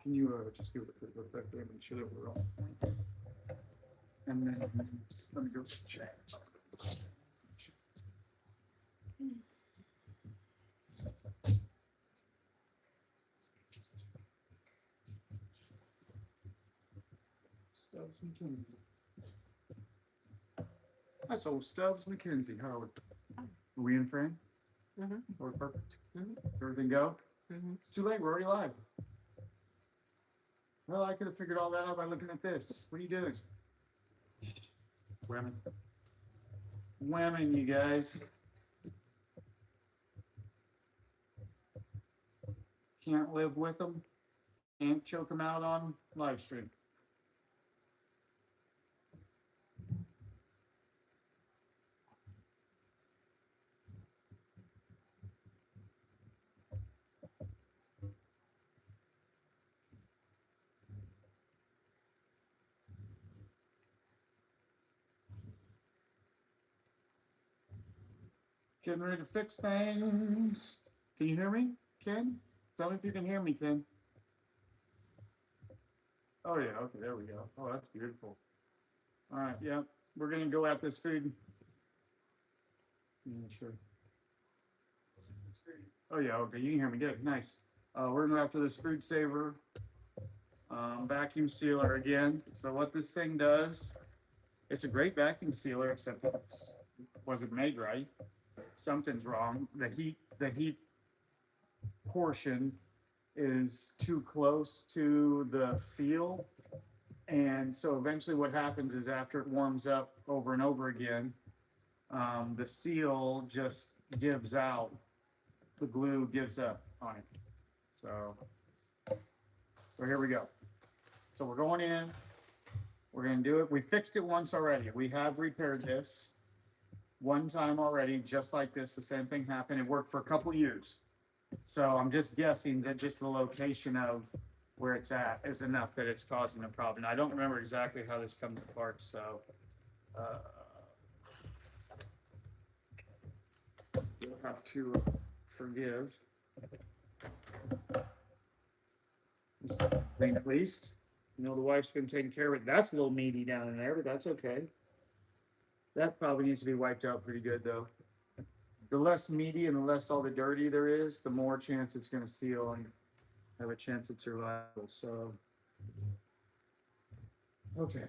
Can you just give it a quick look back there and make sure that we're on point? And then let me go check. Stubbs McKenzie. That's old Stubbs McKenzie. How are we in frame? Mm-hmm. We're perfect. Mm-hmm. Everything go? Mm-hmm. It's too late. We're already live. Well, I could have figured all that out by looking at this. What are you doing? Women. Women, you guys. Can't live with them. Can't choke them out on live stream. Getting ready to fix things. Can you hear me, Ken? Tell me if you can hear me, Ken. Oh yeah, okay, there we go. Oh, that's beautiful. All right, yeah, we're gonna go at this food. Yeah, sure. Oh yeah, okay, you can hear me good. Nice. We're gonna go after this Foodsaver vacuum sealer again. So what this thing does, it's a great vacuum sealer, except it wasn't made right. Something's wrong. The heat portion is too close to the seal. And so eventually what happens is after it warms up over and over again, the seal just gives out. The glue gives up on it. So here we go. So we're going in. We're going to do it. We fixed it once already. We have repaired this one time already, just like this. The same thing happened. It worked for a couple years. So I'm just guessing that just the location of where it's at is enough that it's causing a problem. I don't remember exactly how this comes apart, so you'll have to forgive. Clean at least. You know, the wife's been taking care of it. That's a little meaty down in there, but that's okay. That probably needs to be wiped out pretty good, though. The less meaty and the less all the dirty there is, the more chance it's going to seal and have a chance at survival. So, okay.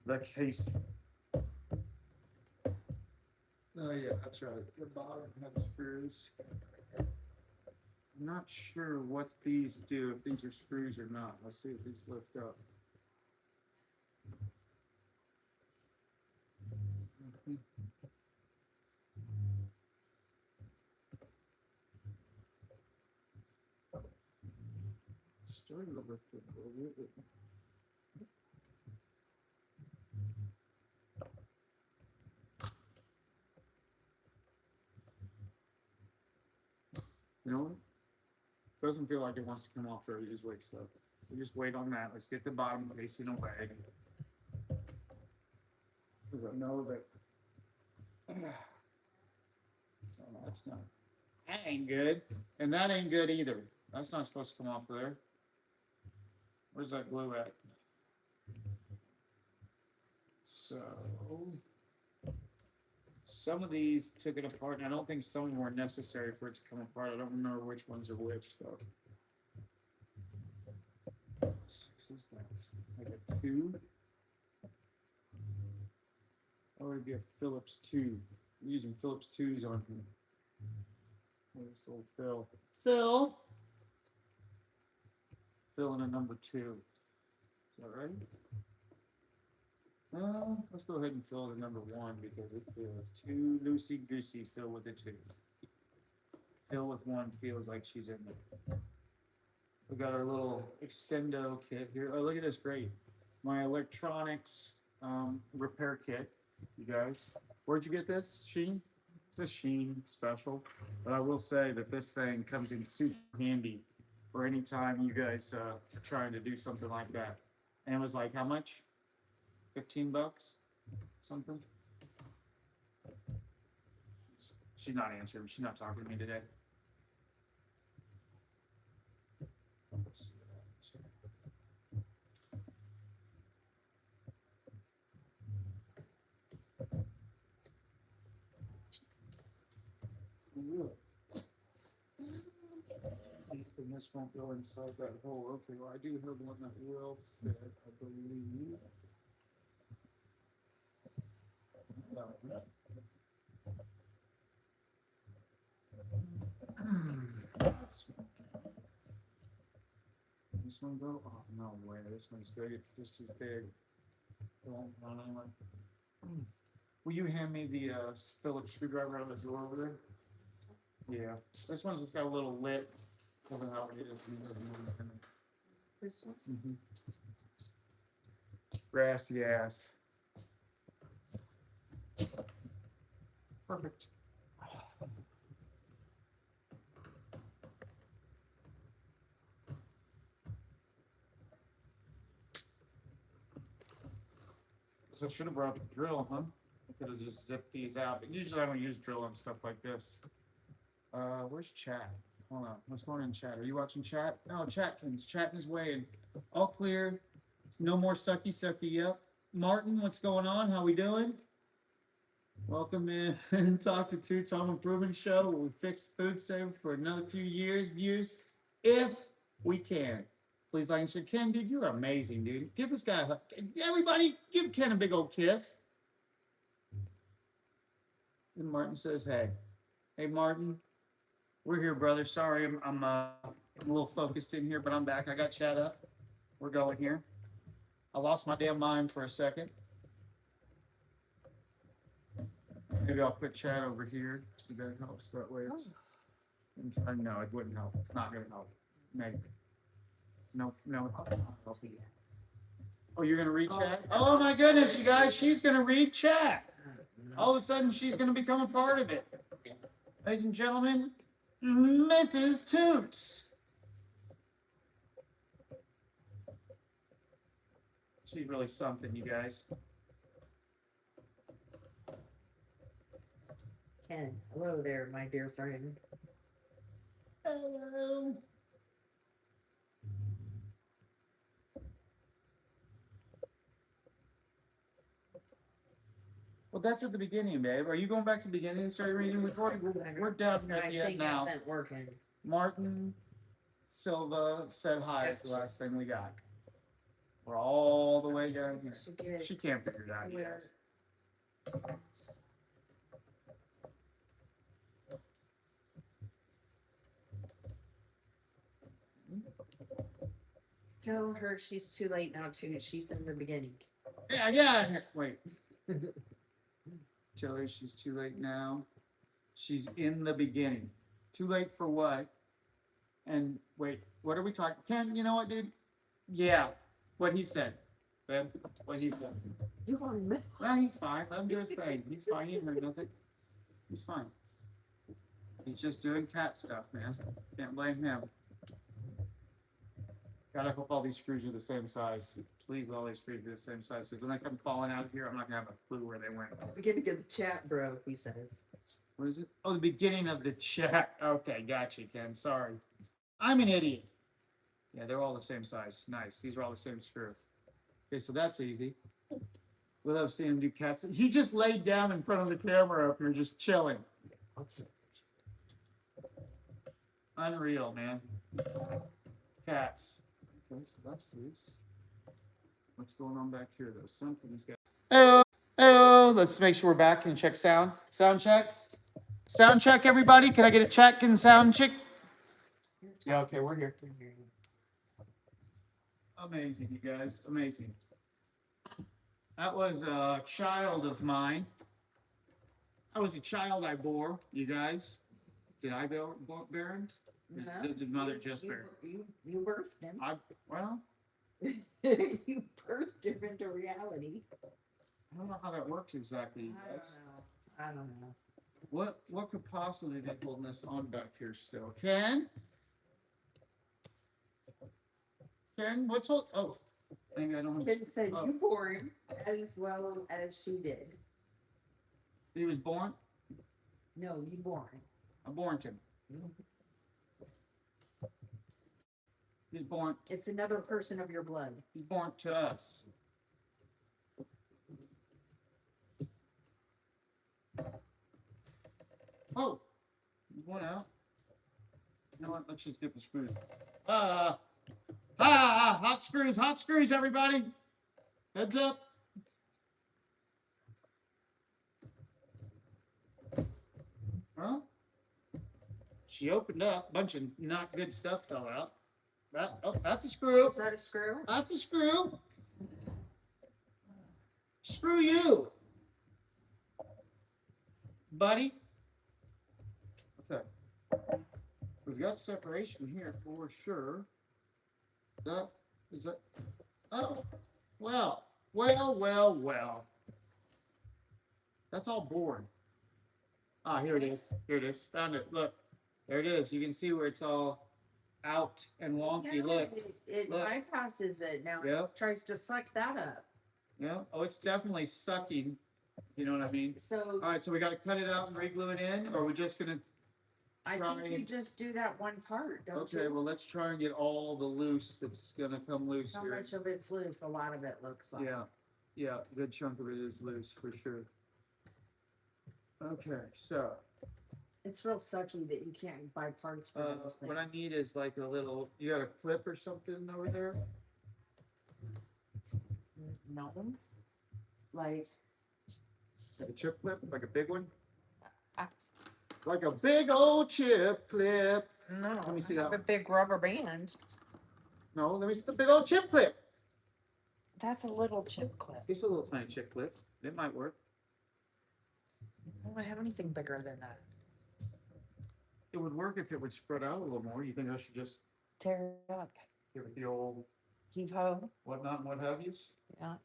The casing. Oh yeah, that's right. The bottom has screws. I'm not sure what these do, if these are screws or not. Let's see if these lift up. Starting to lift it a little bit. You know what? Doesn't feel like it wants to come off very easily, so we just wait on that. Let's get the bottom facing away. Because I know that oh, that's not, that ain't good. And that ain't good either. That's not supposed to come off there. Where's that glue at? So some of these took it apart, and I don't think some of them were necessary for it to come apart. I don't remember which ones are which, though. What is that? Like a tube? Or it'd be a Phillips tube. I'm using Phillips tubes on here. Where's old Phil? Phil! Phil in a number 2. Is that right? Let's go ahead and fill the number 1 because it feels too loosey goosey. Fill with the 2. Fill with 1 feels like she's in there. We got our little extendo kit here. Oh, look at this, great. My electronics repair kit. You guys, where'd you get this? Sheen? It's a Sheen special, but I will say that this thing comes in super handy for any time you guys are trying to do something like that. And it was like how much? $15, something. She's not answering. She's not talking to me today. And this won't go inside that hole. Okay, well, I do have one that will fit, I believe. This one go? Oh, no way. This one's big. It's just too big. Will you hand me the Phillips screwdriver out of the door over there? Yeah. This one's just got a little lip. I don't know how it is. This one? Mm-hmm. Grassy ass. Perfect. So I should have brought the drill, huh? I could have just zipped these out, but usually I don't use drill and stuff like this. Where's chat? Hold on. What's going on in chat? Are you watching chat? No, Chatkins. Chatting his way in. All clear. No more sucky sucky. Yep. Martin, what's going on? How we doing? Welcome in and talk to Toots Home Improvement Show, where we fix Foodsaver for another few years views, if we can. Please like and share. Ken, dude, you're amazing, dude. Give this guy a hug. Everybody, give Ken a big old kiss. And Martin says, hey. Hey, Martin. We're here, brother. Sorry, I'm a little focused in here, but I'm back. I got chat up. We're going here. I lost my damn mind for a second. Maybe I'll put chat over here. If that helps. That way it's. No, it wouldn't help. It's not going to help. Maybe. It's no. Oh, you're going to read chat? Oh, my goodness, you guys. She's going to read chat. All of a sudden, she's going to become a part of it. Ladies and gentlemen, Mrs. Toots. She's really something, you guys. Ken, hello there, my dear friend. Hello. Well, that's at the beginning, babe. Are you going back to the beginning and start reading recording? We're down here at the end now. Working. Martin Silva said hi. It's the last thing we got. We're all the way down here. She can't figure it out, you guys. Tell her she's too late now, too. She's in the beginning. Yeah. Wait. Tell her she's too late now. She's in the beginning. Too late for what? And wait, what are we talking? Ken, you know what, dude? Yeah, what he said. Ben, what he said. You are me. Well, he's fine. Let him do his thing. He's fine. He ain't heard nothing. He's fine. He's just doing cat stuff, man. Can't blame him. God, I hope all these screws are the same size. Please, all these screws are the same size. Because when they come falling out of here, I'm not gonna have a clue where they went. Begin to get the chat, bro. He says. What is it? Oh, the beginning of the chat. Okay, gotcha, Ken. Sorry, I'm an idiot. Yeah, they're all the same size. Nice. These are all the same screw. Okay, so that's easy. We love seeing him do cats. He just laid down in front of the camera up here, just chilling. Unreal, man. Cats. Okay, so that's loose. What's going on back here, though? Something's got. Oh, let's make sure we're back. Can you check sound? Sound check. Sound check, everybody. Can I get a check and sound check? Yeah, okay, we're here. Amazing, you guys. Amazing. That was a child of mine. That was a child I bore, you guys. Did I bear him? No. Did his mother just bear? You birthed him. Well, You birthed him into reality. I don't know how that works exactly. I don't know. What could possibly be holding us on back here still? Ken? Ken, what's hold? Oh, maybe I don't. Ken said Oh. you bore him as well as she did. He was born. No, you bore him. I born him. He's born. It's another person of your blood. He's born to us. Oh, there's one out. You know what? Let's just get the screws. Hot screws, everybody. Heads up. Huh? She opened up, a bunch of not good stuff fell out. That's a screw. Is that a screw? That's a screw. Screw you, buddy. Okay. We've got separation here for sure. That is that. Oh, well. That's all bored. Ah, here it is. Here it is. Found it. Look, there it is. You can see where it's all out and wonky. Yeah, Look. It Look. bypasses it now. Yep. It tries to suck that up. Yeah. Oh, it's definitely sucking. You know what I mean? So All right. So we got to cut it out and re-glue it in, or are we just gonna? I try think you and- just do that one part, don't Okay. you? Well, let's try and get all the loose that's gonna come loose How here. much of it's loose? A lot of it looks like. Yeah. Yeah. A good chunk of it is loose for sure. Okay. So. It's real sucky that you can't buy parts for those things. What I need is like a little. You got a clip or something over there? No. Like, Like a chip clip, like a big one. I- Like a big old chip clip. no. Let me see I have that. a big rubber band. No, let me see the big old chip clip. That's a little chip clip. It's a little tiny chip clip. It might work. I don't have anything bigger than that. It would work if it would spread out a little more. You think I should just Tear it up. give it the old Heave ho. whatnot and what have yous? Yeah.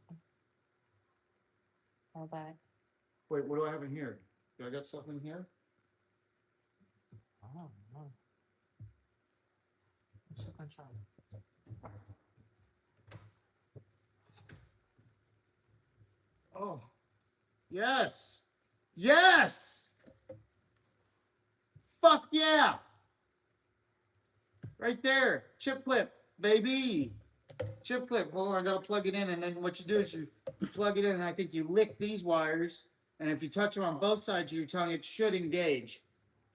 All that. Wait, what do I have in here? Do I got something here? Oh, no. Oh, yes, yes. Fuck yeah! Right there, chip clip, baby. Chip clip. Well, I gotta plug it in, and then what you do is you plug it in, and I think you lick these wires, and if you touch them on both sides of your tongue, it should engage.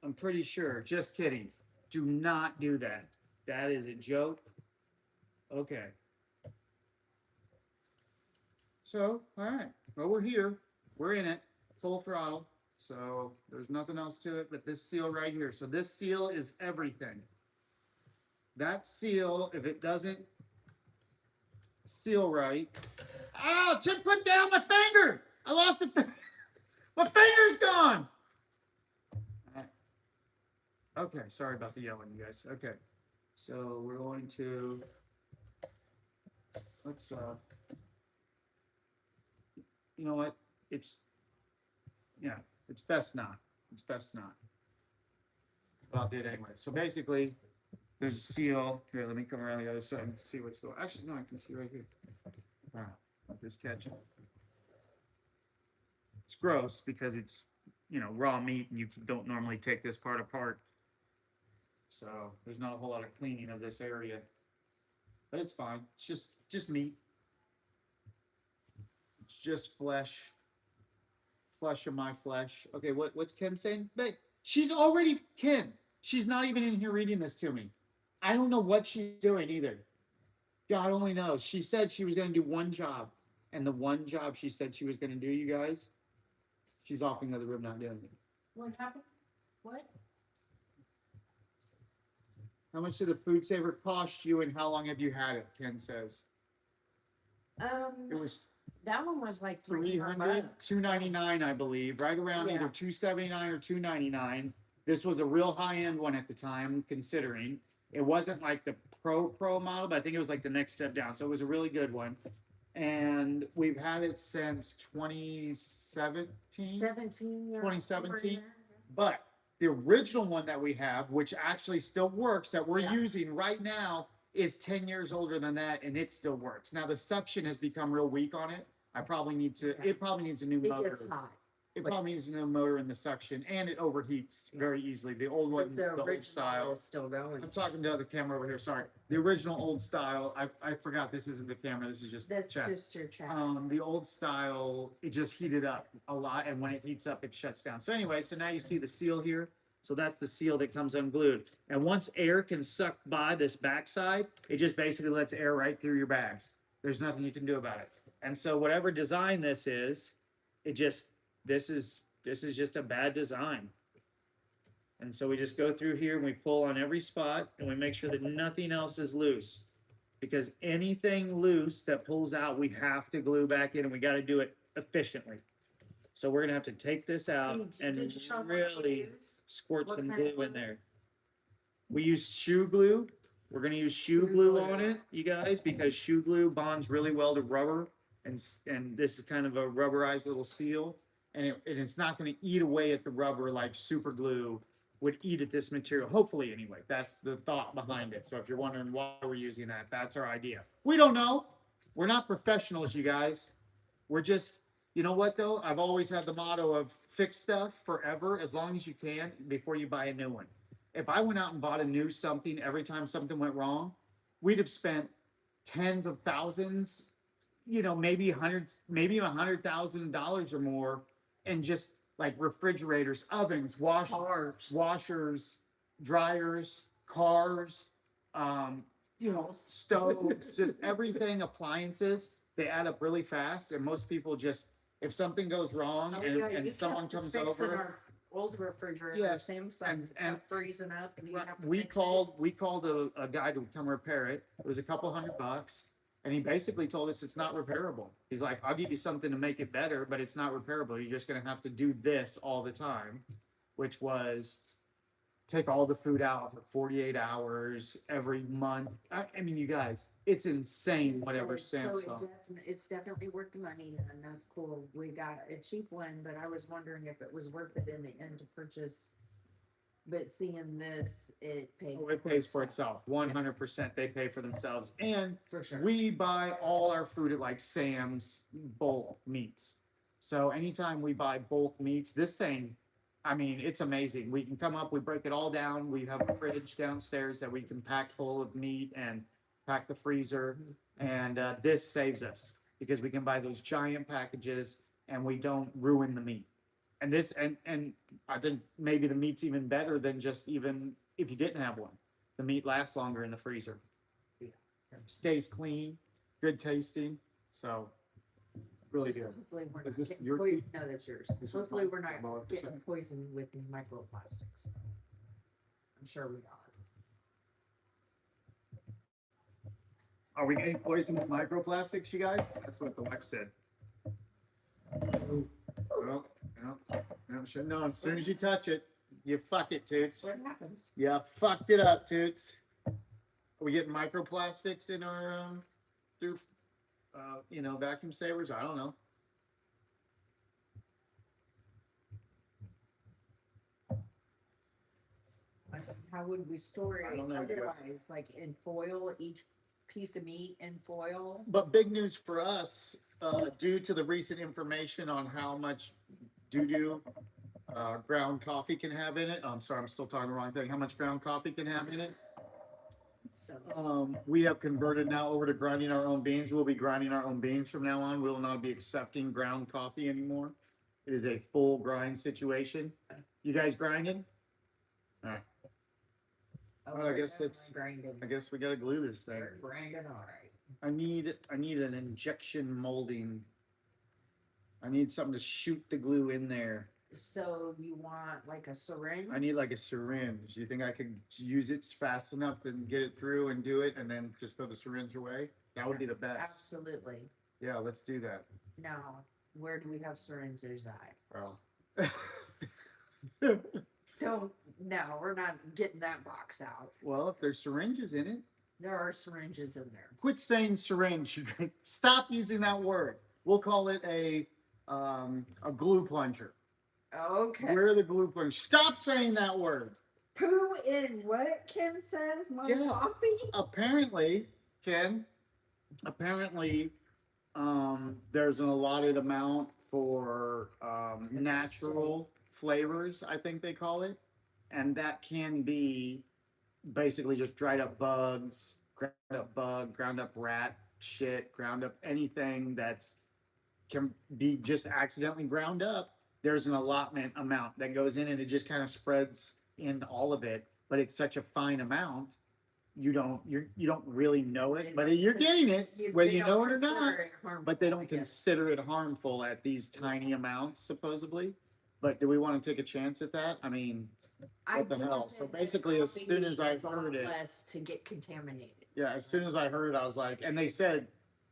I'm pretty sure. Just kidding. Do not do that. That is a joke. Okay. So, all right. Well, we're here. We're in it, full throttle. So there's nothing else to it but this seal right here. So this seal is everything. That seal, if it doesn't seal right. Oh, Chip put down my finger. I lost the finger. My finger's gone. Okay, sorry about the yelling, you guys. Okay, so we're going to, let's, you know what? It's, yeah, it's best not. It's best not. But I'll do it anyway. So basically, there's a seal. Here, let me come around the other side and see what's going on. Actually, no, I can see right here. Wow, let this catch up. It's gross because it's, you know, raw meat and you don't normally take this part apart. So there's not a whole lot of cleaning of this area. But it's fine. It's just meat. It's just flesh. Flesh of my flesh. Okay, what's Ken saying? But she's already Ken. She's not even in here reading this to me. I don't know what she's doing either. God only knows. She said she was going to do one job. And the one job she said she was going to do, you guys, she's off in another room not doing it. What happened? What? How much did the Foodsaver cost you and how long have you had it? Ken says. It was That one was like 300, $300. $299, I believe, right around Yeah. either $279 or $299. This was a real high-end one at the time, considering. It wasn't like the pro model, but I think it was like the next step down. So it was a really good one. and we've had it since 2017. 17, yeah. 2017. But the original one that we have, which actually still works, that we're Yeah. using right now, is 10 years older than that, and it still works. Now the suction has become real weak on it. I probably need to. Yeah. It probably needs a new It motor. gets hot. It probably needs a new motor in the suction, and it overheats very easily. The old But one's the the old original style. is still going. I'm talking to the other camera over here. Sorry, the original old style. I forgot this isn't the camera. This is just That's chat. just your chat. The old style, it just heated up a lot, and when it heats up, it shuts down. So anyway, so now you see the seal here. So that's the seal that comes unglued. And once air can suck by this backside, it just basically lets air right through your bags. There's nothing you can do about it. And so whatever design this is, it just this is just a bad design. And so we just go through here and we pull on every spot and we make sure that nothing else is loose. Because anything loose that pulls out, we have to glue back in, and we got to do it efficiently. So we're gonna have to take this out and Did you show them what you really use? squirt What some kind of glue in glue? there. We use shoe glue. We're gonna use shoe Shoe glue glue. on it, you guys, because shoe glue bonds really well to rubber, and this is kind of a rubberized little seal, and it's not gonna eat away at the rubber like super glue would eat at this material. Hopefully, anyway, that's the thought behind it. So if you're wondering why we're using that, that's our idea. We don't know. We're not professionals, you guys. We're just, you know what though? I've always had the motto of fix stuff forever as long as you can before you buy a new one. If I went out and bought a new something every time something went wrong, we'd have spent tens of thousands, maybe hundreds, maybe $100,000 or more, and just like refrigerators, ovens, washers, dryers, cars, stoves, just everything, appliances. They add up really fast, and most people just, if something goes wrong and someone comes over. Our old refrigerator, Yeah, Samsung, and freezing up, and you have to we fix called a guy to come repair it. It was a couple $100, and he basically told us it's not repairable. He's like, I'll give you something to make it better, but it's not repairable. You're just gonna have to do this all the time, which was take all the food out for 48 hours every month. I mean, you guys, it's insane whatever Samsung. It's definitely worth the money, and that's cool. We got a cheap one, but I was wondering if it was worth it in the end to purchase. But seeing this, it pays. Oh, it pays for itself. 100%. They pay for themselves. And For sure. we buy all our food at like Sam's bulk meats. So anytime we buy bulk meats, this thing, I mean, it's amazing. We can come up, we break it all down. We have a fridge downstairs that we can pack full of meat and pack the freezer. And this saves us because we can buy those giant packages and we don't ruin the meat. And this, and I think maybe the meat's even better than just even if you didn't have one. The meat lasts longer in the freezer. Stays clean, good tasting. So really Just good. Hopefully we're Is not this getting your poisoned. No, that's yours. This is Hopefully mine? we're not I'm getting poisoned with microplastics. I'm sure we are. Are we getting poisoned with microplastics, you guys? That's what the wife said. Well, no, sure. No, as soon as you touch it, you fuck it, Toots. What happens? Yeah, fucked it up, Toots. Are we getting microplastics in our through vacuum savers? I don't know. How would we store it I don't know, you guys. otherwise? Like in foil, each piece of meat in foil? But big news for us, due to the recent information on how much doo-doo ground coffee can have in it. I'm sorry, I'm still talking the wrong thing. How much ground coffee can have in it? So We have converted now over to grinding our own beans. We'll be grinding our own beans from now on. We will not be accepting ground coffee anymore. It is a full grind situation. You guys grinding? All right. Well, I guess it's. grinding. I guess we gotta glue this thing. We're grinding, all right. I need an injection molding. I need something to shoot the glue in there. So you want like a syringe? I need like a syringe. Do you think I could use it fast enough to get it through and do it and then just throw the syringe away? That would be the best. Absolutely. Yeah, let's do that. Now, where do we have syringes at? Well. No, we're not getting that box out. Well, if there's syringes in it, There are syringes in there. Quit saying syringe. Stop using that word. We'll call it a glue plunger. Okay. We're the glue plunger. Stop saying that word. Poo in what Ken says? My coffee? Apparently, Ken, apparently, there's an allotted amount for natural flavors, I think they call it. And that can be basically just dried up bugs, ground up bug, ground up rat shit, ground up anything that's can be just accidentally ground up. There's an allotment amount that goes in and it just kind of spreads in all of it, but it's such a fine amount you don't really know it, but you're getting it whether you know it or not. But they don't consider it harmful at these tiny amounts, supposedly. But do we want to take a chance at that? I mean, what the hell? So basically, as soon as I heard it, less to get contaminated. yeah, as soon as I heard it, I was like, and they said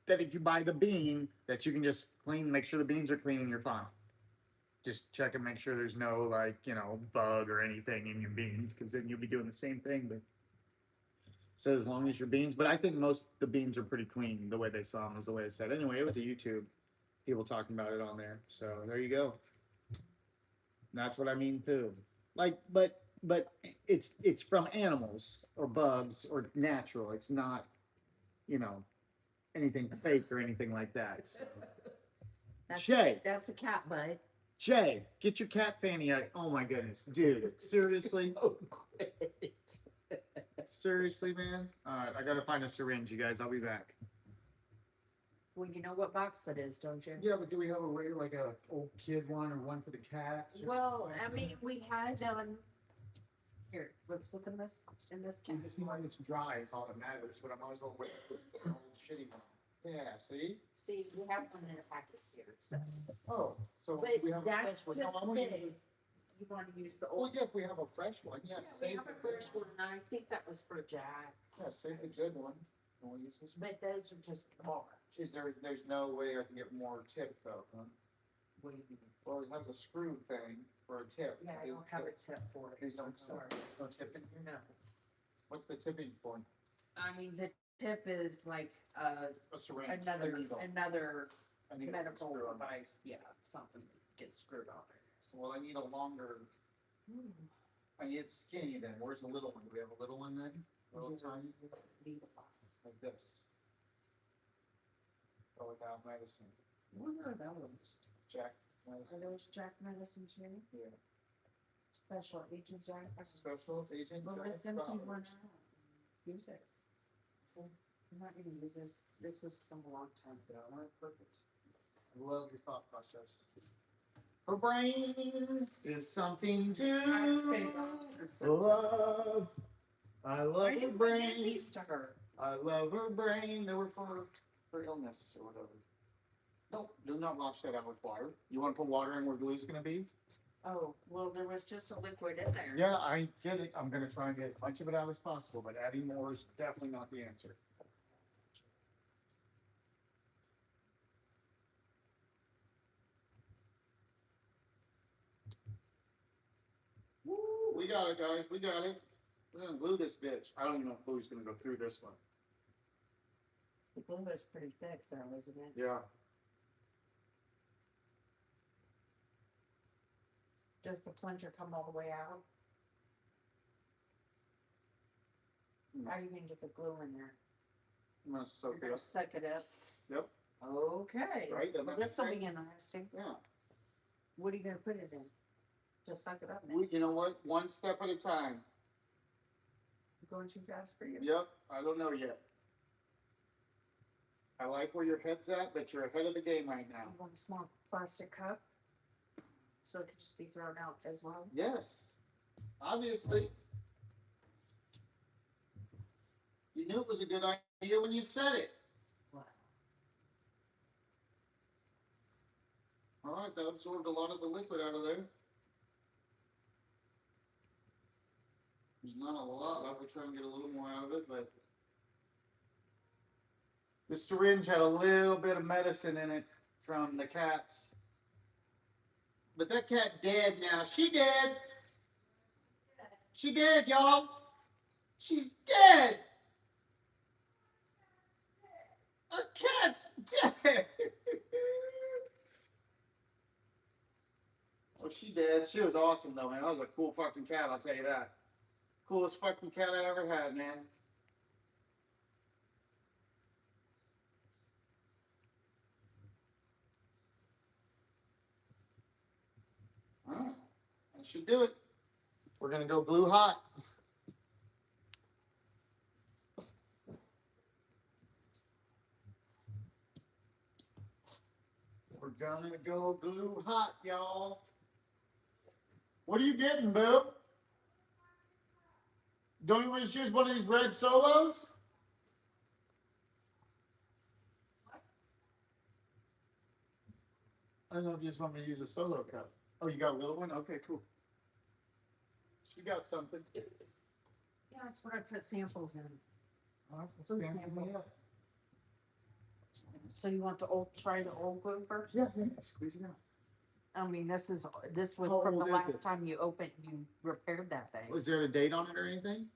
that if you buy the bean, that you can just make sure the beans are clean, and you're fine. Just check and make sure there's no like bug or anything in your beans, because then you'll be doing the same thing. But so as long as your beans, but I think most the beans are pretty clean. The way they saw them is the way it said. Anyway, it was a YouTube people talking about it on there. So there you go. And that's what I mean poo. Like, but it's from animals or bugs or natural. It's not you know anything fake or anything like that. Shay, That's a cat butt. Shay, get your cat fanny out. Oh my goodness, dude, seriously. Oh, great. Seriously, man. All right, I gotta find a syringe, you guys. I'll be back. Well, you know what box that is, don't you? Yeah, but do we have a way like a old kid one or one for the cats? Well, I mean, we had here, let's look in this can. This one that's dry is all that matters, but I might as well wait for the old shitty one. Yeah, see? See, we have one in a package here, so. Oh, so But we have a that's fresh one. just No, I wanna big. use- You want to use the Oh, old? yeah, if we have a fresh one, yeah, We save have the a fresh one, and I think that was for Jack, Yeah, save the good one. And we'll use this one. but those are just more. There's no way I can get more tip though, huh? What do you mean? Well, it has a screw thing for a tip. Yeah, I don't have a tip for it. These I'm don't sorry. No tip in here? No, What's the tipping point? I mean, the tip is like, A syringe. another a needle. A needle medical screw on it. device, yeah, something that gets screwed on there. Well, I need a longer. I need it skinny then. Where's the little one? Do we have a little one then? Little tiny? Like this. Or without medicine. What are those? Jack Are medicine. those Jack medicine too? Yeah. Special agent Jack? Special agent. Well, Jack let's empty one Flowers. out. Use it. I'm not gonna use this. This was from a long time ago. All right, perfect. I love your thought process. Her brain is something That's been to gone since. love. I love Why her didn't we give brain. these to her? I love her brain. They were for illness or whatever. No, do not wash that out with water. You want to put water in where glue's going to be? Oh, well, there was just a liquid in there. Yeah, I get it. I'm going to try and get as much of it out as possible, but adding more is definitely not the answer. Woo, we got it, guys. We got it. We're going to glue this bitch. I don't even know if glue's going to go through this one. The glue is pretty thick though, isn't it? Yeah. Does the plunger come all the way out? No. How are you gonna get the glue in there? I'm going to soak You're it gonna up. suck it up? Yep. Okay. Right, doesn't Well, that this will make be sense? interesting. Yeah. What are you gonna put it in? Just suck it up now? You know what? One step at a time. Going too fast for you? Yep, I don't know yet. I like where your head's at, but you're ahead of the game right now. You want a small plastic cup? So it could just be thrown out as well? Yes, obviously. You knew it was a good idea when you said it. Wow. All right, that absorbed a lot of the liquid out of there. There's not a lot left. We're trying to get a little more out of it, but the syringe had a little bit of medicine in it from the cats. But that cat dead now. She dead. She dead, y'all. She's dead. A cat's dead. Oh, she did. She was awesome though, man. That was a cool fucking cat, I'll tell you that. Coolest fucking cat I ever had, man. Alright. That should do it. We're gonna go glue hot. We're gonna go glue hot, y'all. What are you getting, Boo? Don't you want to use one of these red solos? I don't know if you just want me to use a solo cup. Oh, you got a little one? Okay, cool. She got something. Yeah, that's what I put samples in. All Food right, sample. So you want the old, try the old glue first? yeah, squeeze it out. I mean, this was How from the old is last it? time you repaired that thing. Was there a date on it or anything?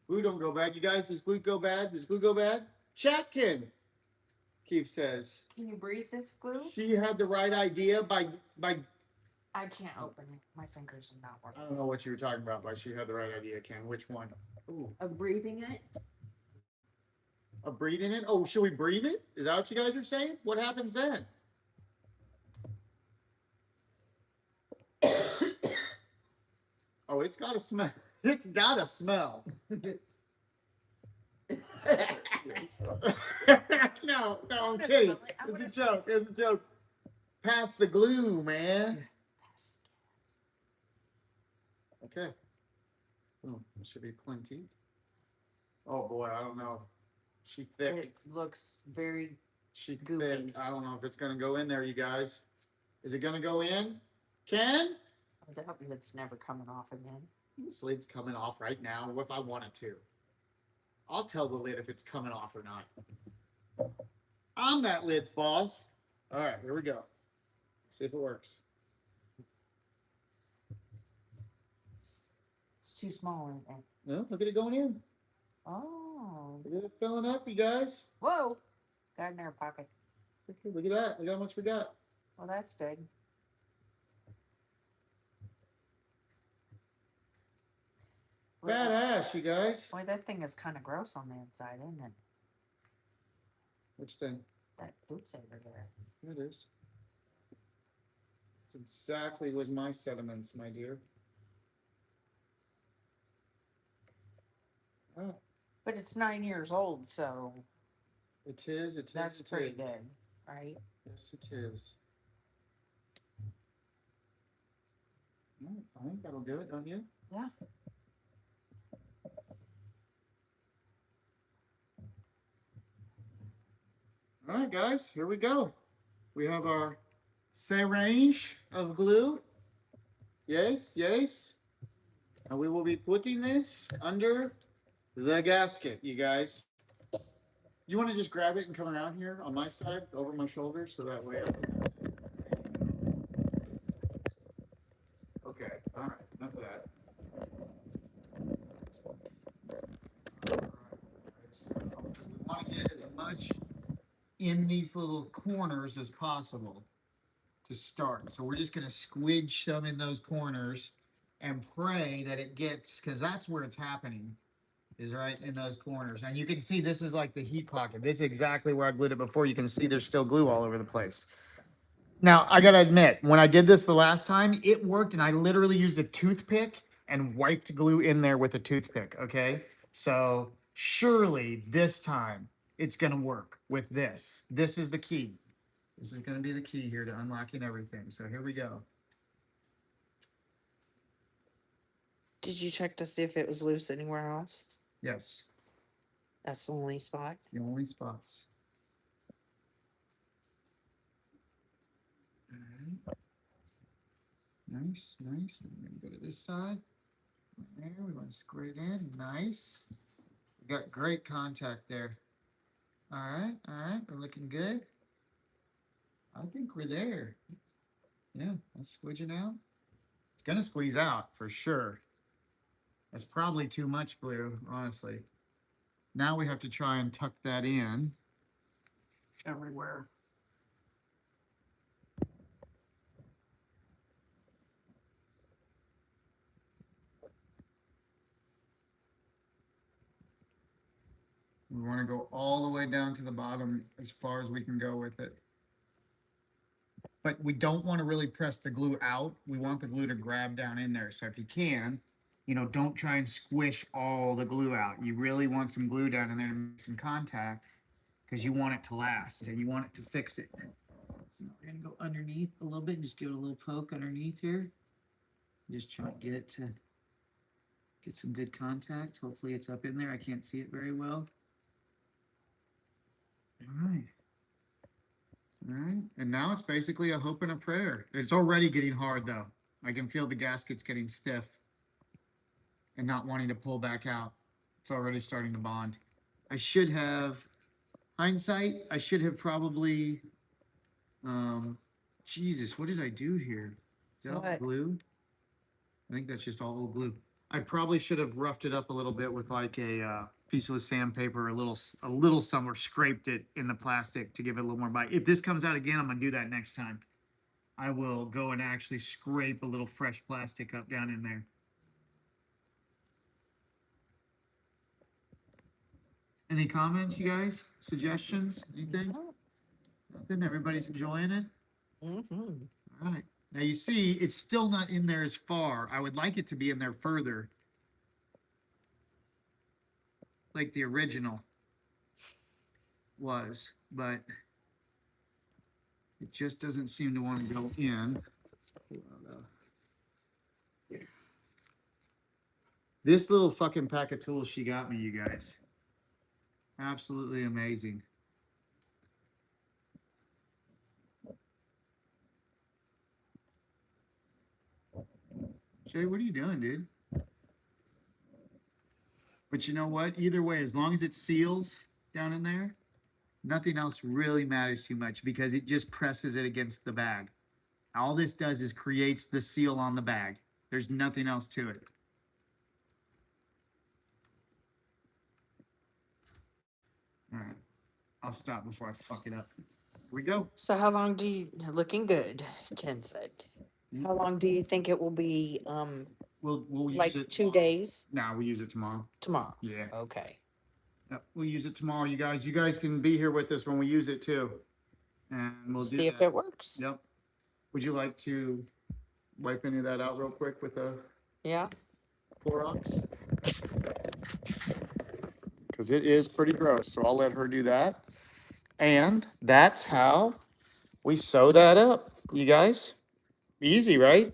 Glue don't go bad. You guys, does glue go bad? Does glue go bad? Chatkin, Keith says. Can you breathe this glue? She had the right idea by. I can't open it. My fingers are not I working. don't know what you were talking about, but she had the right idea, Ken. Which one? Ooh. Of breathing it? Of breathing it? Oh, should we breathe it? Is that what you guys are saying? What happens then? Oh, it's got to smell. It's got to smell. No, I'm kidding. It's a joke. It's a joke. Pass the glue, man. Okay. Oh, there should be plenty. Oh boy, I don't know. She thick. It looks very She goopy. thick. I don't know if it's gonna go in there, you guys. Is it gonna go in? Ken? That lid's never coming off again. This lid's coming off right now. What if I want it to? I'll tell the lid if it's coming off or not. I'm that lid's boss. All right, here we go. See if it works. It's too small in there. No, look at it going in. Oh. Look at it filling up, you guys. Whoa. Got in our pocket. Look at that. Look how much we got. Well, that's big. Badass, you guys. Boy, that thing is kind of gross on the inside, isn't it? Which thing? That Foodsaver there. It is. It's exactly was my sediments, my dear. Oh, But it's 9 years old, so it is. It is. that's it pretty is. good, right? Yes, it is. No, I think that'll do it, don't you? Yeah. All right, guys, here we go. We have our syringe of glue. Yes, yes. And we will be putting this under the gasket, you guys. You want to just grab it and come around here on my side, over my shoulder, so that way. Okay, all right, enough of that. All right, so we want to get as much in these little corners as possible to start. So we're just going to squidge some in those corners and pray that it gets, because that's where it's happening, is right in those corners. And you can see this is like the heat pocket. This is exactly where I glued it before. You can see there's still glue all over the place. Now, I got to admit, when I did this the last time, it worked, and I literally used a toothpick and wiped glue in there with a toothpick, okay? So surely this time it's going to work with this. This is the key. This is going to be the key here to unlocking everything. So here we go. Did you check to see if it was loose anywhere else? Yes, That's the only spot. the only spots. All right. Nice, nice. I'm going to go to this side. There, we want to squirt it in. Nice. We got great contact there. All right. We're looking good. I think we're there. Yeah, let's squidge it out. It's going to squeeze out for sure. That's probably too much glue, honestly. Now we have to try and tuck that in. everywhere. We want to go all the way down to the bottom as far as we can go with it. But we don't want to really press the glue out. We want the glue to grab down in there. So if you can, you know, don't try and squish all the glue out. You really want some glue down in there to make some contact because you want it to last and you want it to fix it. So we're going to go underneath a little bit and just give it a little poke underneath here. Just try to get it to get some good contact. Hopefully it's up in there. I can't see it very well. All right. All right. And now it's basically a hope and a prayer. It's already getting hard though. I can feel the gaskets getting stiff and not wanting to pull back out. It's already starting to bond. I should have, hindsight, I should have probably, Jesus, what did I do here? Is that all glue? I think that's just all old glue. I probably should have roughed it up a little bit with like a piece of sandpaper, a little somewhere, scraped it in the plastic to give it a little more bite. If this comes out again, I'm gonna do that next time. I will go and actually scrape a little fresh plastic up down in there. Any comments, you guys? Suggestions? Anything? Nothing? Everybody's enjoying it? Mm-hmm. All right. Now you see, it's still not in there as far. I would like it to be in there further. Like the original was, but it just doesn't seem to want to go in. This little fucking pack of tools she got me, you guys. Absolutely amazing. Jay, what are you doing, dude? But you know what? Either way, as long as it seals down in there, nothing else really matters too much because it just presses it against the bag. All this does is creates the seal on the bag. There's nothing else to it. All right. I'll stop before I fuck it up. Here we go. So how long do you, looking good, Ken said. How long do you think it will be, We'll use like it 2 tomorrow. days Nah, we'll use it tomorrow. tomorrow? Yeah. Okay. Yep, we'll use it tomorrow, you guys. You guys can be here with us when we use it too. And we'll do See if that. it works. Yep. Would you like to wipe any of that out real quick with a Yeah. Clorox? Because it is pretty gross, so I'll let her do that. And that's how we sew that up, you guys. Easy, right?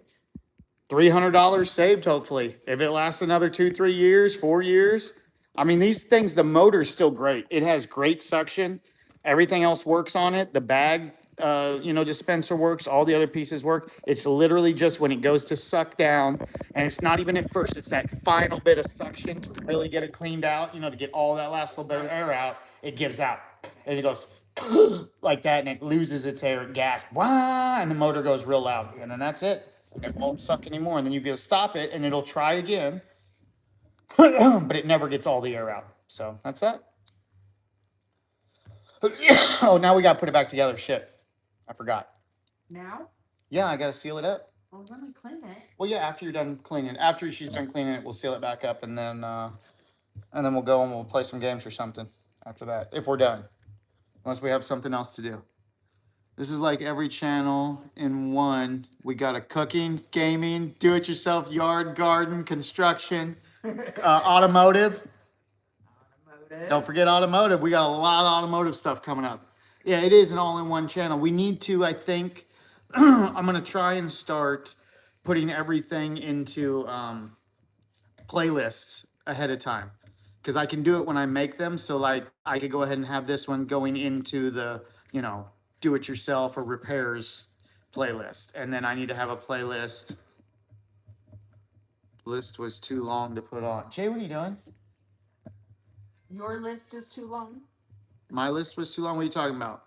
$300 saved, hopefully. If it lasts another 2, 3 years, 4 years. I mean, these things, the motor's still great. It has great suction. Everything else works on it. The bag, dispenser works. All the other pieces work. It's literally just when it goes to suck down, and it's not even at first. It's that final bit of suction to really get it cleaned out, to get all that last little bit of air out. It gives out. And it goes like that, and it loses its air gas. And the motor goes real loud. And then that's it. It won't suck anymore. And then you get to stop it, and it'll try again. But it never gets all the air out. So that's that. Oh, now we got to put it back together. Shit. I forgot. Now? Yeah, I got to seal it up. Well, let me clean it. Well, yeah, after you're done cleaning. After she's done cleaning it, we'll seal it back up, and then we'll go and we'll play some games or something after that, if we're done. Unless we have something else to do. This is like every channel in one. We got a cooking, gaming, do-it-yourself, yard, garden, construction, automotive. Don't forget automotive. We got a lot of automotive stuff coming up. Yeah, it is an all-in-one channel. We need to, I think, I'm going to try and start putting everything into playlists ahead of time. Because I can do it when I make them. So, like, I could go ahead and have this one going into the, do-it-yourself or repairs playlist. And then I need to have a playlist. List was too long to put on. Jay, what are you doing? Your list is too long? My list was too long? What are you talking about?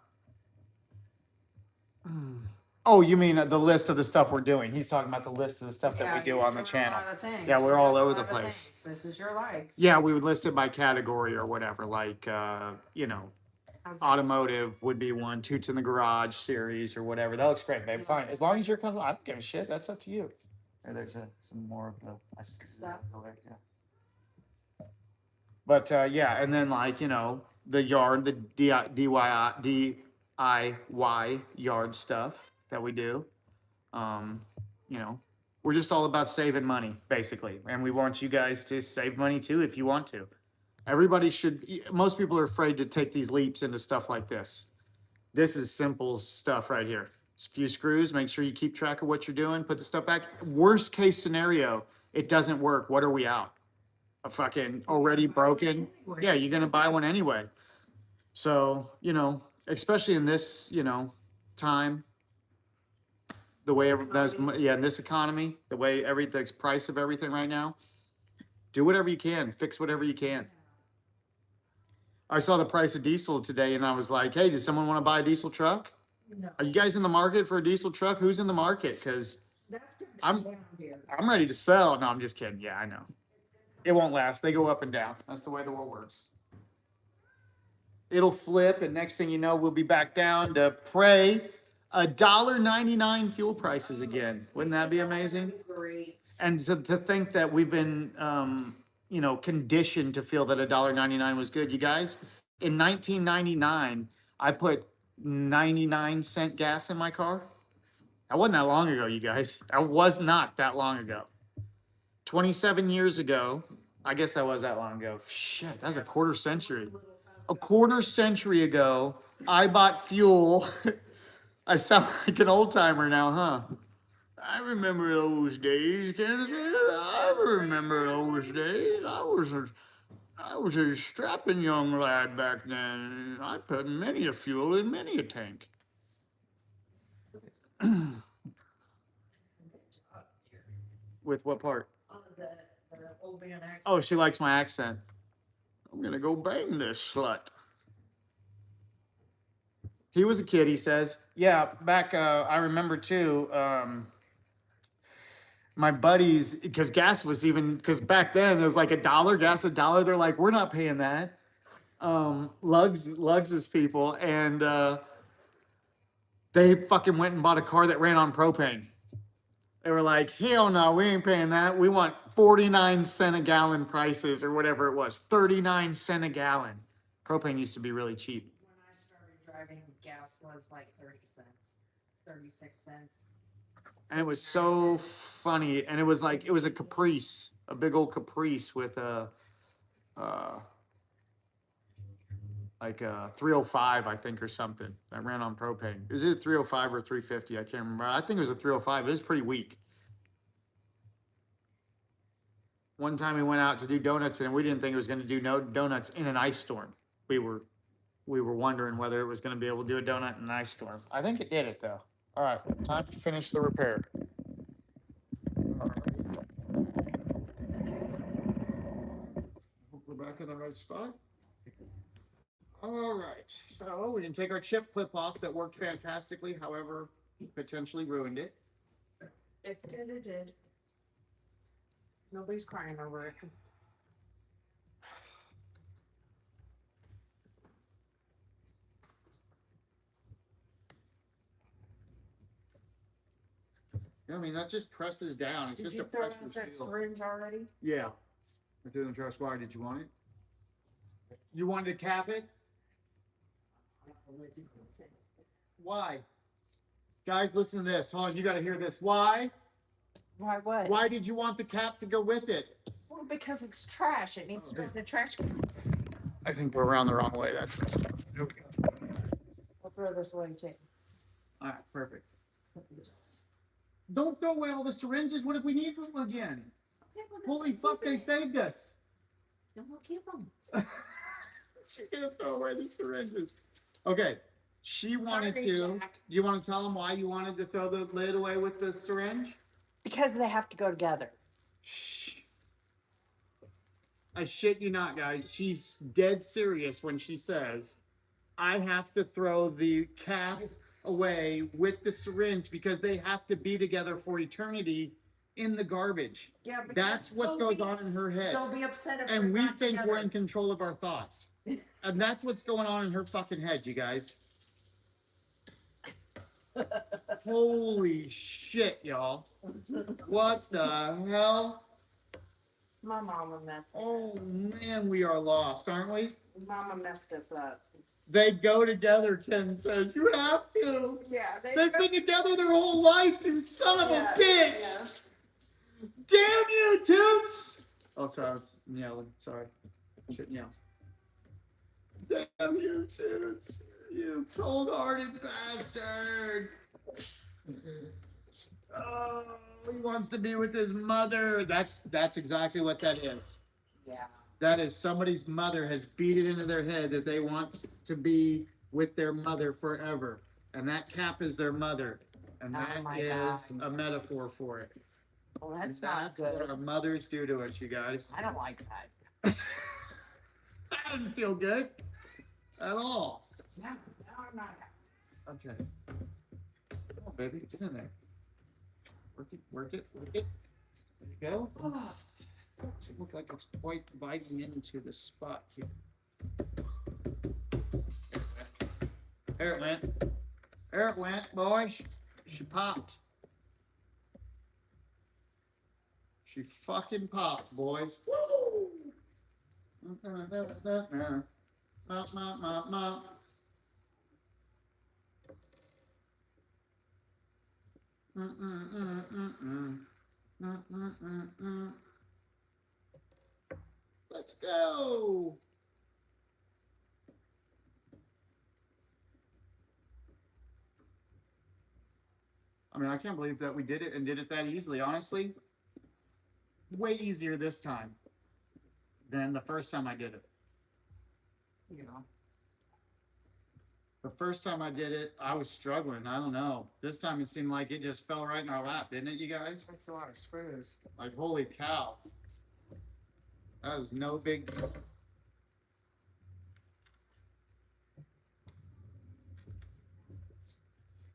Oh, you mean the list of the stuff we're doing. He's talking about the list of the stuff that we do on the channel. Yeah, we're all over the place. This is your life. Yeah, we would list it by category or whatever, like, I automotive would be one. Toots in the Garage series or whatever. That looks great, babe. Fine. As long as you're comfortable, I don't give a shit. That's up to you. And there's some more of the yeah. But yeah, and then like, you know, the yard, the DIY yard stuff that we do. Um, you know, we're just all about saving money, basically. And we want you guys to save money too if you want to. Everybody should, most people are afraid to take these leaps into stuff like this. This is simple stuff right here. Just a few screws, make sure you keep track of what you're doing, put the stuff back. Worst case scenario, it doesn't work. What are we out? A fucking already broken? Yeah, you're gonna buy one anyway. So, you know, especially in this, you know, time, the way that's yeah, in this economy, the way everything's price of everything right now, do whatever you can, fix whatever you can. I saw the price of diesel today and I was like, hey, does someone want to buy a diesel truck? No. Are you guys in the market for a diesel truck? Who's in the market? Because That's gonna I'm- come down here. I'm ready to sell. No, I'm just kidding. Yeah, I know. It won't last. They go up and down. That's the way the world works. It'll flip, and next thing you know, we'll be back down to pray $1.99 fuel prices again. Wouldn't that be amazing? Great. And to think that we've been, you know, conditioned to feel that $1.99 was good. You guys, in 1999, I put 99-cent gas in my car. That wasn't that long ago, you guys. That was not that long ago. 27 years ago, I guess that was that long ago. Shit, that's a quarter century. A quarter century ago, I bought fuel. I sound like an old timer now, huh? I remember those days, Kansas. I remember those days. I was a strapping young lad back then. I put many a fuel in many a tank. With what part? The old man accent. Oh, she likes my accent. I'm gonna go bang this slut. He was a kid, he says. Yeah, back, I remember too, my buddies, because gas was even, because back then it was like $1, gas $1. They're like, we're not paying that. Lugs's people, and they fucking went and bought a car that ran on propane. They were like, hell no, we ain't paying that. We want 49-cent a gallon prices or whatever it was. 39 cents a gallon. Propane used to be really cheap. When I started driving, gas was like 30 cents, 36 cents. And it was so funny. And it was like, it was a Caprice, a big old Caprice with a, like a 305, I think, or something that ran on propane. Is it 305 or 350? I can't remember. I think it was a 305. It was pretty weak. One time we went out to do donuts and we didn't think it was going to do no donuts in an ice storm. We were wondering whether it was going to be able to do a donut in an ice storm. I think it did it though. All right, time to finish the repair. Hope we're back in the right spot. All right, so we can take our chip clip off that worked fantastically, however, potentially ruined it. It did. Nobody's crying over it. I mean, that just presses down. It's Did just you a throw pressure out that seal. syringe already? Yeah. I didn't trust why. Did you want it? You wanted to cap it? Why? Guys, listen to this. Hold on, you got to hear this. Why? Why what? Why did you want the cap to go with it? Well, because it's trash. It needs to go in the trash can. I think we're around the wrong way. That's what's okay. I'll throw this away too. All right, perfect. Don't throw away all the syringes. What if we need them again? Okay, well, then Holy keep fuck, it. they saved us. Then we'll keep them. She's gonna throw away the syringes. Okay. She wanted Sorry, to. Jack. Do you want to tell them why you wanted to throw the lid away with the syringe? Because they have to go together. Shh. I shit you not, guys. She's dead serious when she says, I have to throw the cap away with the syringe because they have to be together for eternity in the garbage. Yeah, because That's what goes on in her head. They'll be upset if And we're we not think we're in together. control of our thoughts. And that's what's going on in her fucking head, you guys. Holy shit, y'all. What the hell? My mama messed us Oh man, we are lost, aren't we? up. Mama messed us up. They go together, Ken says. You have to. Yeah, They've been together their whole life, you son of a bitch! Yeah. Damn you, Toots! Oh, sorry. I'm yelling. Sorry. I shouldn't yell. Damn you, Toots! You cold-hearted bastard! Oh, he wants to be with his mother. That's exactly what that is. Yeah. That is somebody's mother has beat it into their head that they want to be with their mother forever. And that cap is their mother. And Oh that my is God. a metaphor for it. Well, that's not That's what good. our mothers do to us, you guys. I don't like that. I didn't feel good at all. No, I'm not. Okay. Come on, baby, get in there. Work it, work it, work it. There you go. It looks like it's quite biting into the spot here. There it went. There it went, boys. She popped. She fucking popped, boys. Woo! Let's go. I mean, I can't believe that we did it and did it that easily. Honestly, way easier this time than the first time I did it. You know. The first time I did it, I was struggling. I don't know. This time it seemed like it just fell right in our lap, didn't it, you guys? That's a lot of screws. Like, holy cow. That was no big deal.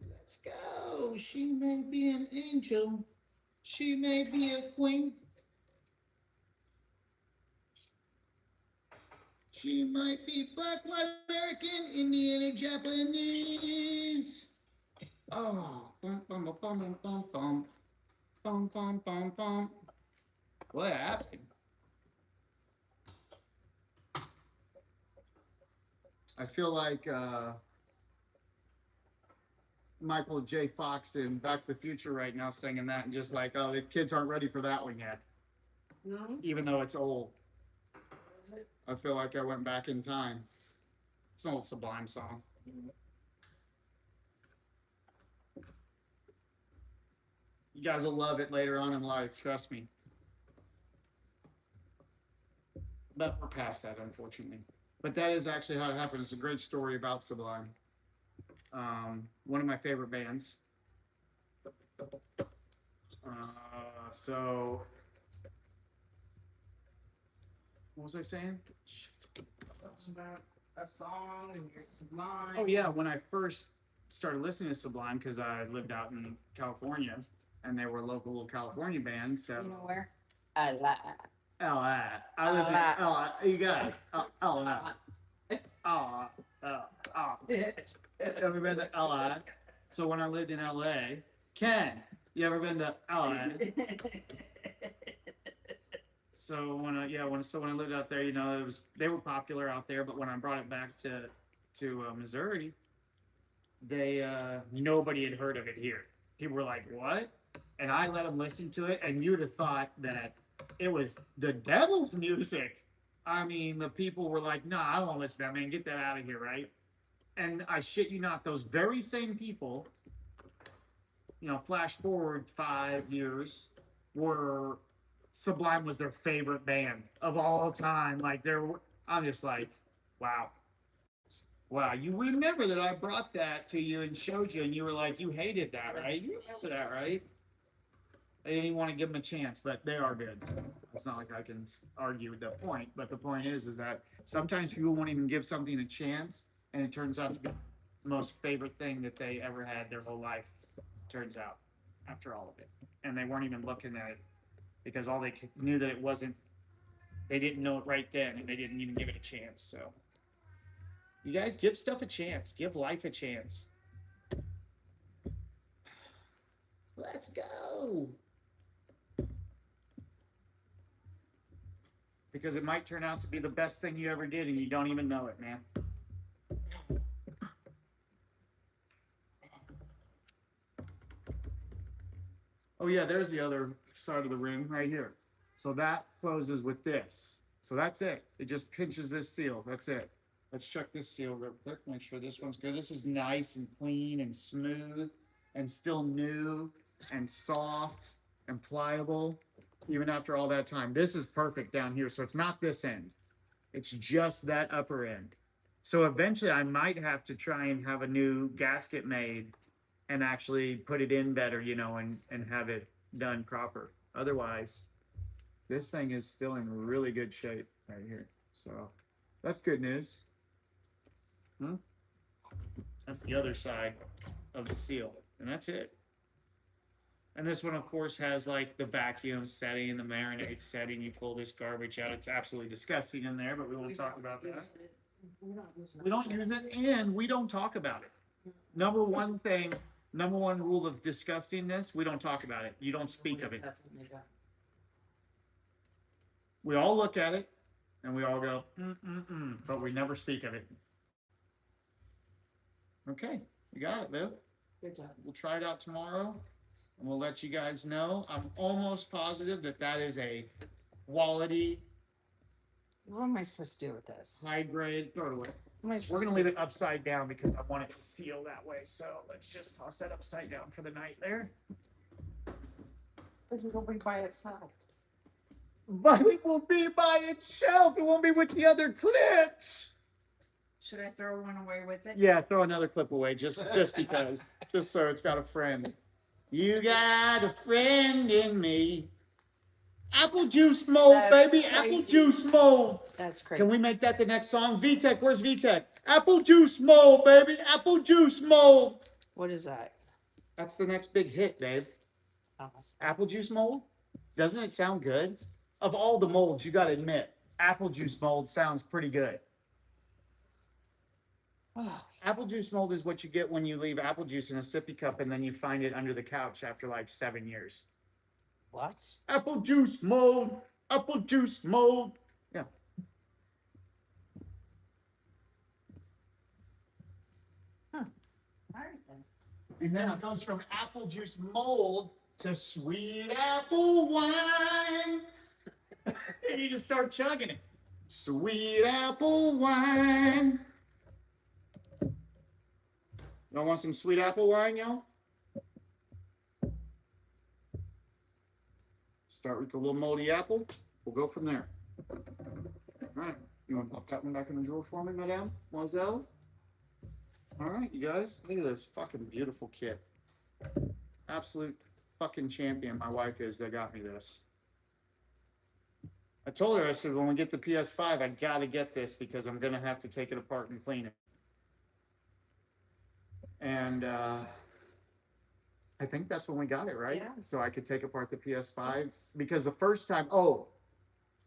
Let's go. She may be an angel. She may be a queen. She might be black, white, American, Indian, or Japanese. Oh, bum, bum, bum, bum, bum, bum, bum, bum, bum, bum. What happened? I feel like Michael J. Fox in Back to the Future right now singing that and just like, oh, the kids aren't ready for that one yet. No. Even though it's old. Is it? I feel like I went back in time. It's an old Sublime song. You guys will love it later on in life, trust me. But we're past that, unfortunately. But that is actually how it happened. It's a great story about Sublime. One of my favorite bands. So, what was I saying? Something about a song and you're Sublime. Oh yeah, when I first started listening to Sublime, because I lived out in California, and they were local California bands. So You know where? I lie. LA. I live in LA. You guys. LA. Ever been to LA? So when I lived in LA, Ken, you ever been to LA? So when I lived out there, you know, they were popular out there, but when I brought it back to Missouri, nobody had heard of it here. People were like, "What?" And I let them listen to it, and you'd have thought that it was the devil's music. I mean, the people were like, "No, I won't listen to that, man. Get that out of here, right?" And I shit you not, those very same people, you know, flash forward 5 years, were Sublime was their favorite band of all time. Like I'm just like, wow. Wow, you remember that I brought that to you and showed you, and you were like, you hated that, right? You remember that, right? I didn't even want to give them a chance, but they are good. So it's not like I can argue with that point. But the point is that sometimes people won't even give something a chance, and it turns out to be the most favorite thing that they ever had their whole life. Turns out. after all of it. And they weren't even looking at it because all they knew that it wasn't, they didn't know it right then and they didn't even give it a chance. So, you guys give stuff a chance, give life a chance. Let's go. Because it might turn out to be the best thing you ever did and you don't even know it, man. Oh yeah, there's the other side of the ring right here. So that closes with this. So that's it. It just pinches this seal. That's it. Let's check this seal real quick. Make sure this one's good. This is nice and clean and smooth and still new and soft and pliable even after all that time. This is perfect down here. So it's not this end. It's just that upper end. So eventually I might have to try and have a new gasket made and actually put it in better, you know, and have it done proper. Otherwise, this thing is still in really good shape right here. So that's good news. That's the other side of the seal. And that's it. And this one, of course, has like the vacuum setting, the marinade setting. You pull this garbage out. It's absolutely disgusting in there, but we won't talk about that. We don't use it and we don't talk about it. Number one rule of disgustingness, we don't talk about it. You don't speak of it. We all look at it and we all go, but we never speak of it. Okay, you got it, Bill. Good job. We'll try it out tomorrow and we'll let you guys know. I'm almost positive that that is a quality, What am I supposed to do with this? high grade. Throw it away. What am I We're supposed gonna to leave do? it upside down because I want it to seal that way. So let's just toss that upside down for the night there. But it'll be by itself. But it will be by itself. It won't be with the other clips. Should I throw one away with it? Yeah, throw another clip away just because. Just so it's got a friend. You got a friend in me. Apple juice mold, That's baby. crazy. Apple juice mold. That's crazy. Can we make that the next song? VTech, where's VTech? Apple juice mold, baby. Apple juice mold. What is that? That's the next big hit, Dave. Oh. Apple juice mold? Doesn't it sound good? Of all the molds, you got to admit, apple juice mold sounds pretty good. Oh. Apple juice mold is what you get when you leave apple juice in a sippy cup and then you find it under the couch after like 7 years. What? Apple juice mold. Apple juice mold. Yeah. All right then. And then it goes from apple juice mold to sweet apple wine. And you just start chugging it. Sweet apple wine. Y'all want some sweet apple wine, y'all? Start with the little moldy apple. We'll go from there. All right. You want to pop that one back in the drawer for me, Madame? Mademoiselle? All right, you guys. Look at this fucking beautiful kit. Absolute fucking champion my wife is that got me this. I told her, I said, when we get the PS5, I gotta get this because I'm gonna have to take it apart and clean it. And I think that's when we got it, right? Yeah. So I could take apart the PS5 because the first time,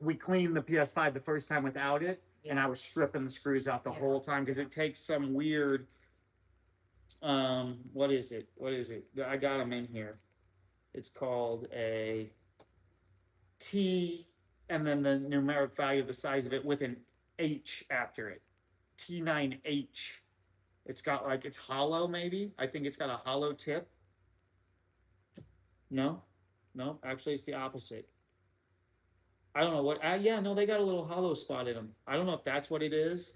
we cleaned the PS5 the first time without it, and I was stripping the screws out the whole time because it takes some weird, what is it? I got them in here. It's called a T, and then the numeric value of the size of it with an H after it. T9H. It's got like, it's hollow maybe. I think it's got a hollow tip. No, actually it's the opposite. I don't know what, yeah, no, they got a little hollow spot in them. I don't know if that's what it is.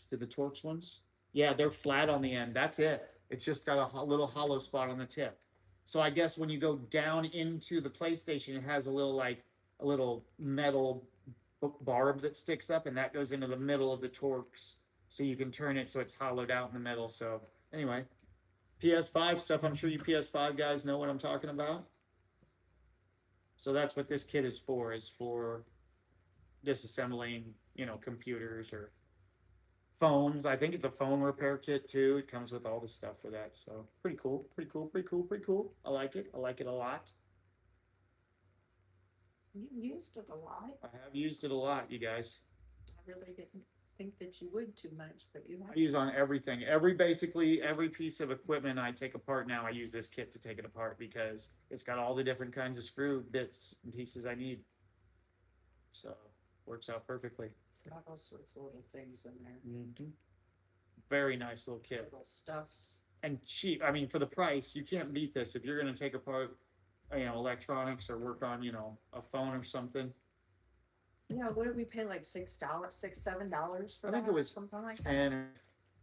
Did the Torx ones? Yeah, they're flat on the end. That's it. It's just got a little hollow spot on the tip. So I guess when you go down into the PlayStation, it has a little metal barb that sticks up, and that goes into the middle of the Torx. So you can turn it so it's hollowed out in the middle. So anyway, PS5 stuff. I'm sure you PS5 guys know what I'm talking about. So that's what this kit is for disassembling, computers or phones. I think it's a phone repair kit too. It comes with all the stuff for that. So pretty cool, pretty cool, pretty cool, pretty cool. I like it. I like it a lot. You used it a lot. I have used it a lot, you guys. I really didn't think that you would too much, but you I have. use on everything. Basically every piece of equipment I take apart now, I use this kit to take it apart because it's got all the different kinds of screw bits and pieces I need. So works out perfectly. It's got all sorts of little things in there, Mm-hmm. Very nice little kit little stuffs. and cheap. I mean, for the price, you can't beat this. If you're going to take apart, electronics or work on, a phone or something. Yeah, what did we pay, like $6, $7 for I that? think it was something like that. 10 or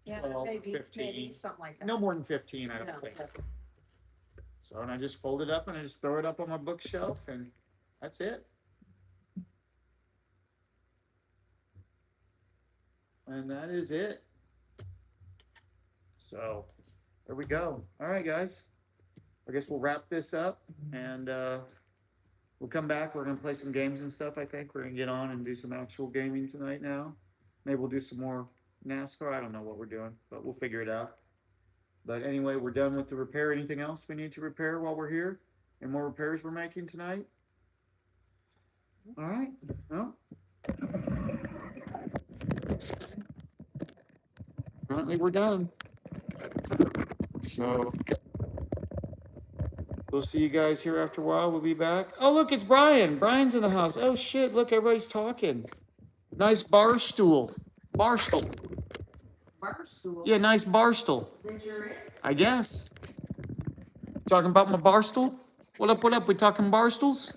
Yeah, 12 or maybe 15. something like that. No more than 15, I don't No, think. but So, and I just fold it up and I just throw it up on my bookshelf and that's it. And that is it. So, there we go. All right, guys. I guess we'll wrap this up and we'll come back. We're going to play some games and stuff, I think. We're going to get on and do some actual gaming tonight now. Maybe we'll do some more NASCAR. I don't know what we're doing, but we'll figure it out. But anyway, we're done with the repair. Anything else we need to repair while we're here? Any more repairs we're making tonight? All right. No? Apparently we're done. So we'll see you guys here after a while. We'll be back. Oh, look, it's Brian. Brian's in the house. Oh, shit. Look, everybody's talking. Nice bar stool. Barstool. Barstool. Yeah, nice bar stool. Did you read? I guess. Talking about my bar stool? What up, what up? We talking bar stools?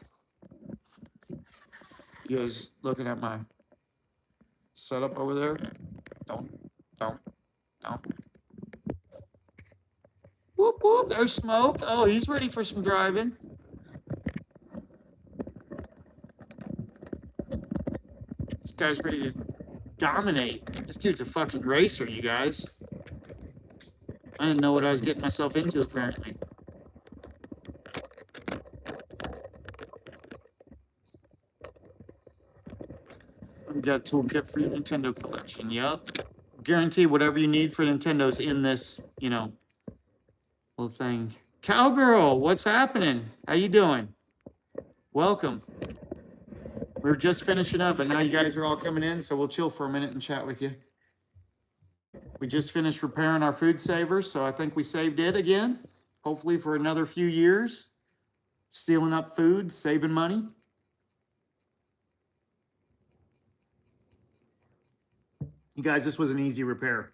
You guys looking at my setup over there? Don't. Whoop, whoop, there's Smoke. Oh, he's ready for some driving. This guy's ready to dominate. This dude's a fucking racer, you guys. I didn't know what I was getting myself into, apparently. We got a toolkit for your Nintendo collection. Yup. Guarantee whatever you need for Nintendo's in this, little thing. Cowgirl, what's happening? How you doing? Welcome. We were just finishing up, but now you guys are all coming in, so we'll chill for a minute and chat with you. We just finished repairing our Foodsaver, so I think we saved it again. Hopefully for another few years. Sealing up food, saving money. You guys, this was an easy repair.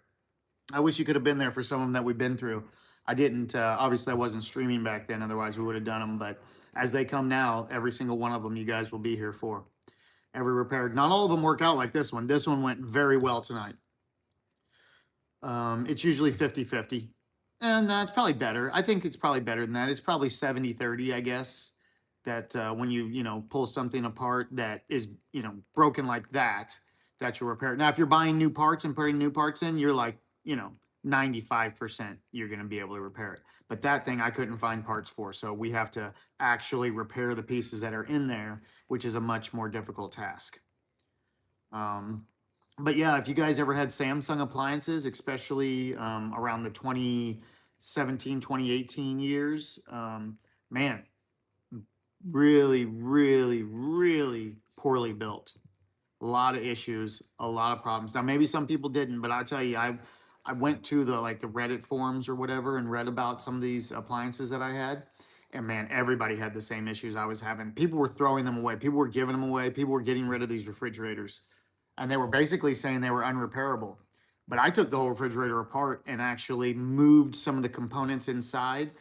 I wish you could have been there for some of them that we've been through. I didn't, obviously I wasn't streaming back then, otherwise we would have done them, but as they come now, every single one of them you guys will be here for. Every repair. Not all of them work out like this one. This one went very well tonight. It's usually 50-50. And it's probably better. I think it's probably better than that. It's probably 70-30, I guess. That when you pull something apart that is, broken like that you repair. Now, if you're buying new parts and putting new parts in, you're like, 95% you're going to be able to repair it. But that thing I couldn't find parts for. So we have to actually repair the pieces that are in there, which is a much more difficult task. But yeah, if you guys ever had Samsung appliances, especially around the 2017, 2018 years, man, really, really, really poorly built. A lot of issues, a lot of problems. Now, maybe some people didn't, but I'll tell you, I went to the Reddit forums or whatever and read about some of these appliances that I had. And man, everybody had the same issues I was having. People were throwing them away. People were giving them away. People were getting rid of these refrigerators. And they were basically saying they were unrepairable. But I took the whole refrigerator apart and actually moved some of the components inside.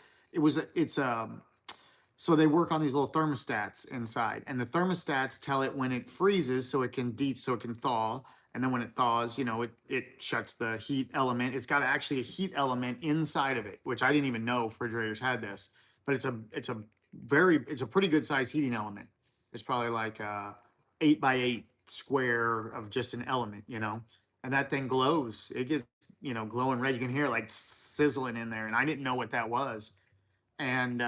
So they work on these little thermostats inside, and the thermostats tell it when it freezes so it can thaw, and then when it thaws, it shuts the heat element. It's got actually a heat element inside of it, which I didn't even know refrigerators had this, but it's a pretty good size heating element. It's probably like 8x8 square of just an element, and that thing glows. It gets, glowing red. You can hear like sizzling in there, and I didn't know what that was. And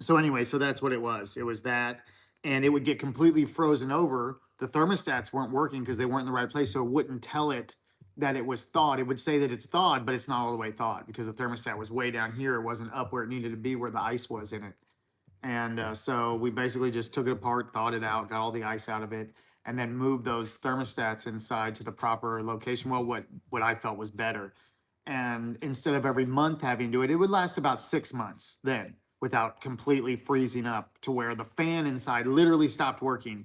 so anyway, so that's what it was. It was that, and it would get completely frozen over. The thermostats weren't working because they weren't in the right place, so it wouldn't tell it that it was thawed. It would say that it's thawed, but it's not all the way thawed because the thermostat was way down here. It wasn't up where it needed to be where the ice was in it. And so we basically just took it apart, thawed it out, got all the ice out of it, and then moved those thermostats inside to the proper location. Well, what I felt was better. And instead of every month having to do it, it would last about 6 months then without completely freezing up to where the fan inside literally stopped working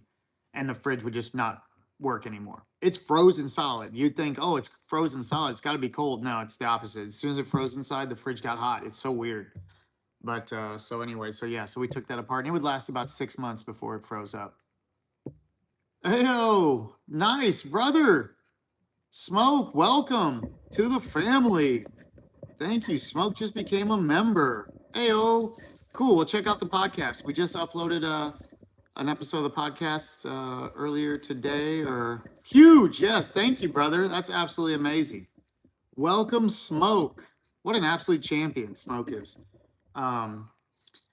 and the fridge would just not work anymore. It's frozen solid. You'd think, oh, it's frozen solid. It's got to be cold. No, it's the opposite. As soon as it froze inside, the fridge got hot. It's so weird. But so anyway, so yeah, so we took that apart and it would last about 6 months before it froze up. Heyo, nice, brother. Smoke, welcome to the family. Thank you. Smoke just became a member. Heyo, cool. Well, check out the podcast. We just uploaded an episode of the podcast earlier today. Or huge, yes. Thank you, brother. That's absolutely amazing. Welcome, Smoke. What an absolute champion Smoke is.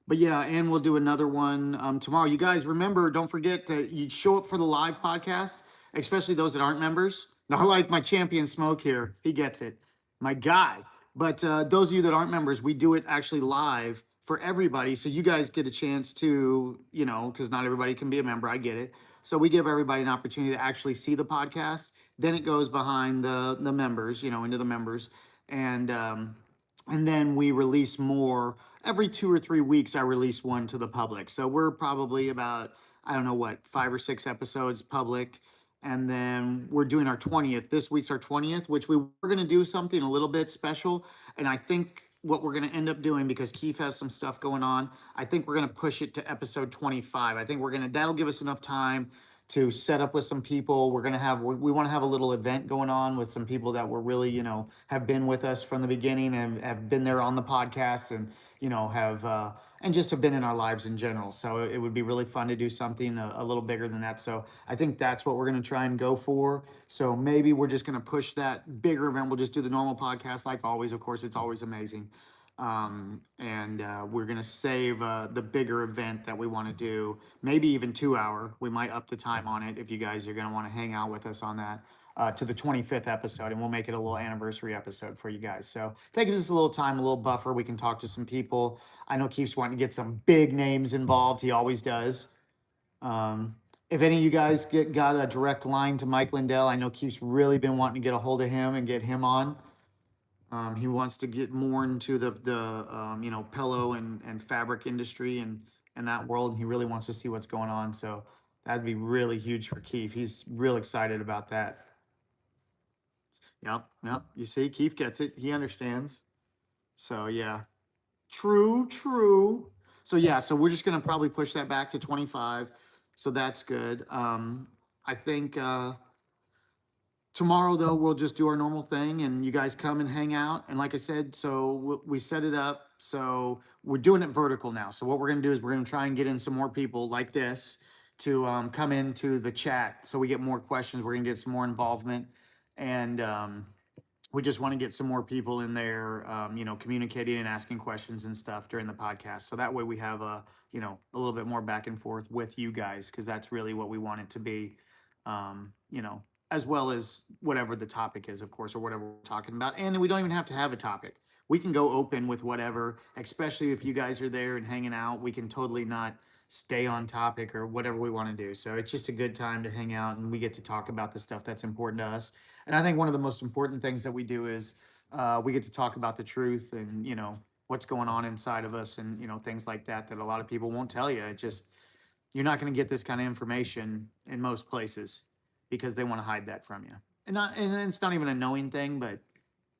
But yeah, and we'll do another one tomorrow. You guys remember, don't forget that you show up for the live podcast, especially those that aren't members. Not like my champion Smoke here. He gets it. My guy. But those of you that aren't members, we do it actually live for everybody. So you guys get a chance to, because not everybody can be a member. I get it. So we give everybody an opportunity to actually see the podcast. Then it goes behind the members, into the members. And then we release more every 2 or 3 weeks. I release one to the public. So we're probably about, I don't know what, 5 or 6 episodes public. And then we're doing our 20th. This week's our 20th, which we were going to do something a little bit special. And I think what we're going to end up doing, because Keith has some stuff going on, I think we're going to push it to episode 25. I think that'll give us enough time to set up with some people. We want to have a little event going on with some people that were really, have been with us from the beginning and have been there on the podcast and, and just have been in our lives in general. So it would be really fun to do something a little bigger than that. So I think that's what we're going to try and go for. So maybe we're just going to push that bigger event. We'll just do the normal podcast like always. Of course, it's always amazing. And we're going to save the bigger event that we want to do, maybe even 2 hour. We might up the time on it if you guys are going to want to hang out with us on that to the 25th episode, and we'll make it a little anniversary episode for you guys. So that gives us a little time, a little buffer. We can talk to some people. I know Keith's wanting to get some big names involved. He always does. If any of you guys got a direct line to Mike Lindell, I know Keith's really been wanting to get a hold of him and get him on. He wants to get more into the pillow and fabric industry and that world. He really wants to see what's going on. So that'd be really huge for Keith. He's real excited about that. Yep. You see, Keith gets it. He understands. So yeah, true. So yeah, so we're just gonna probably push that back to 25. So that's good. I think tomorrow, though, we'll just do our normal thing and you guys come and hang out. And like I said, so we set it up. So we're doing it vertical now. So what we're going to do is we're going to try and get in some more people like this to come into the chat. So we get more questions. We're going to get some more involvement. And we just want to get some more people in there, communicating and asking questions and stuff during the podcast. So that way we have a little bit more back and forth with you guys, because that's really what we want it to be, as well as whatever the topic is, of course, or whatever we're talking about. And we don't even have to have a topic. We can go open with whatever, especially if you guys are there and hanging out. We can totally not stay on topic or whatever we want to do. So it's just a good time to hang out and we get to talk about the stuff that's important to us. And I think one of the most important things that we do is we get to talk about the truth and, what's going on inside of us and, things like that a lot of people won't tell you. It just, you're not going to get this kind of information in most places, because they want to hide that from you. And it's not even a knowing thing, but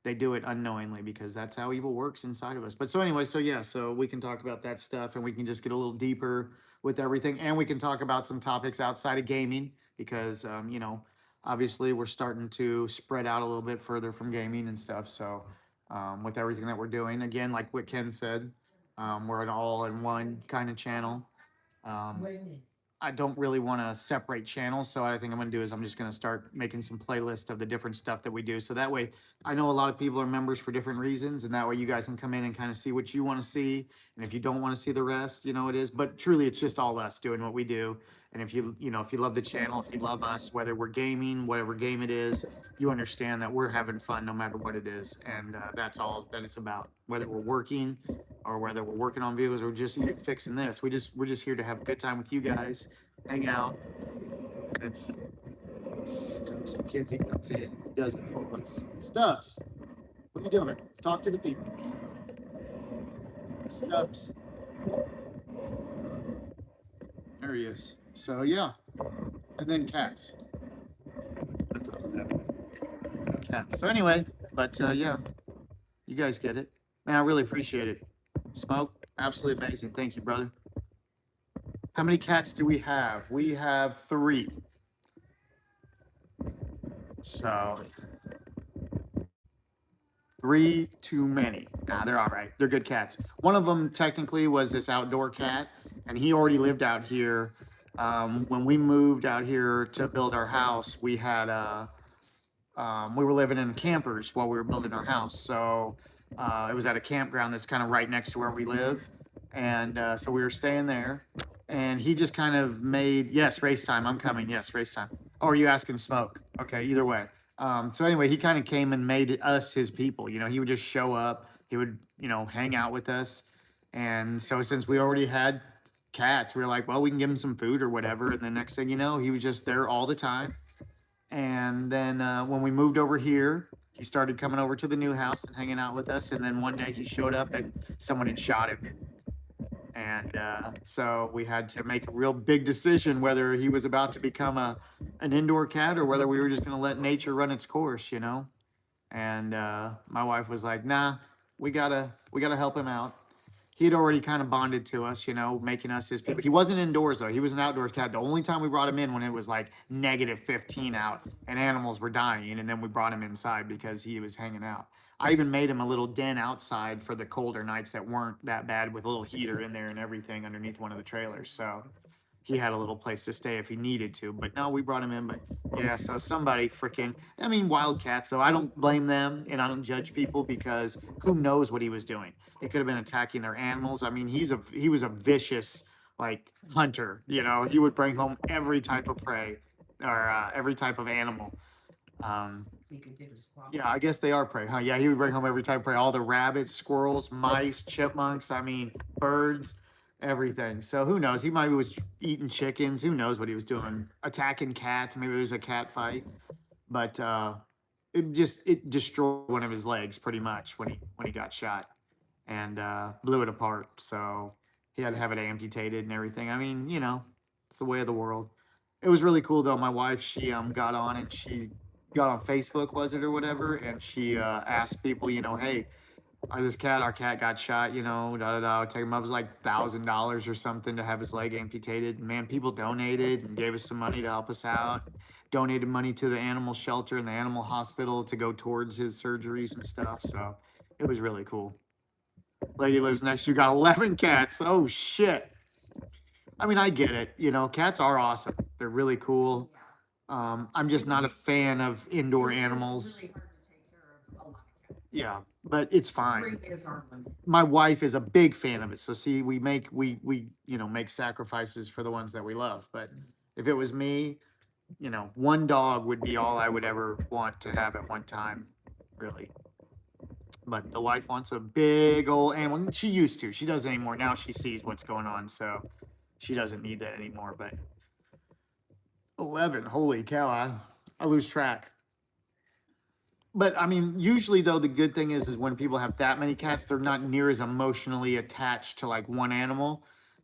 they do it unknowingly because that's how evil works inside of us. But so anyway, so we can talk about that stuff and we can just get a little deeper with everything. And we can talk about some topics outside of gaming because, obviously we're starting to spread out a little bit further from gaming and stuff. So with everything that we're doing, again, like what Ken said, we're an all-in-one kind of channel. I don't really want to separate channels. So what I think I'm going to do is I'm just going to start making some playlists of the different stuff that we do. So that way I know a lot of people are members for different reasons. And that way you guys can come in and kind of see what you want to see. And if you don't want to see the rest, it is. But truly, it's just all us doing what we do. And if if you love the channel, if you love us, whether we're gaming, whatever game it is, you understand that we're having fun no matter what it is. And that's all that it's about. Whether we're working or whether we're working on vehicles or just even fixing this, we're just here to have a good time with you guys, hang out. It's some kids, he comes in, he does performance. Stubbs, what are you doing? Talk to the people. Stubbs. There he is. So yeah, and then cats. Cats. So anyway, but yeah, you guys get it. Man, I really appreciate it. Smoke, absolutely amazing. Thank you, brother. How many cats do we have? We have 3. So 3 too many. Nah, they're all right. They're good cats. One of them technically was this outdoor cat, and he already lived out here. When we moved out here to build our house, we had we were living in campers while we were building our house. So it was at a campground that's kind of right next to where we live, and so we were staying there. And he just kind of made, yes, race time. I'm coming. Yes, race time. Oh, are you asking Smoke? Okay, either way. So anyway, he kind of came and made us his people. He would just show up. He would, hang out with us. And so since we already had cats, we were like, well, we can give him some food or whatever. And the next thing you know, he was just there all the time. And then when we moved over here, he started coming over to the new house and hanging out with us. And then one day he showed up and someone had shot him. And so we had to make a real big decision whether he was about to become an indoor cat or whether we were just going to let nature run its course. And my wife was like, nah, we gotta help him out. He had already kind of bonded to us, making us his people. He wasn't indoors though. He was an outdoors cat. The only time we brought him in when it was like -15 out and animals were dying, and then we brought him inside because he was hanging out. I even made him a little den outside for the colder nights that weren't that bad with a little heater in there and everything underneath one of the trailers. So he had a little place to stay if he needed to. But no, we brought him in. But yeah, so somebody wildcats. So I don't blame them and I don't judge people because who knows what he was doing. It could have been attacking their animals. I mean, he was a vicious like hunter. He would bring home every type of prey or every type of animal. Yeah, I guess they are prey, huh? Yeah, he would bring home every type of prey, all the rabbits, squirrels, mice, chipmunks, birds, everything. So who knows? He might was eating chickens. Who knows what he was doing? Attacking cats. Maybe it was a cat fight. But it destroyed one of his legs pretty much when he got shot and blew it apart. So he had to have it amputated and everything. I mean, it's the way of the world. It was really cool though. My wife, she got on and she got on Facebook, was it or whatever, and she asked people, hey, our cat got shot, da da da. Take him up, it was like $1,000 or something to have his leg amputated. And man, people donated and gave us some money to help us out. Donated money to the animal shelter and the animal hospital to go towards his surgeries and stuff. So it was really cool. Lady lives next. You got 11 cats. Oh shit. I mean, I get it. Cats are awesome. They're really cool. I'm just not a fan of indoor animals. Yeah, but it's fine. My wife is a big fan of it. So see, we make sacrifices for the ones that we love. But if it was me, one dog would be all I would ever want to have at one time, really. But the wife wants a big old animal. She used to. She doesn't anymore. Now she sees what's going on, so she doesn't need that anymore. But 11, holy cow, I lose track. But I mean, usually though, the good thing is when people have that many cats, they're not near as emotionally attached to like one animal.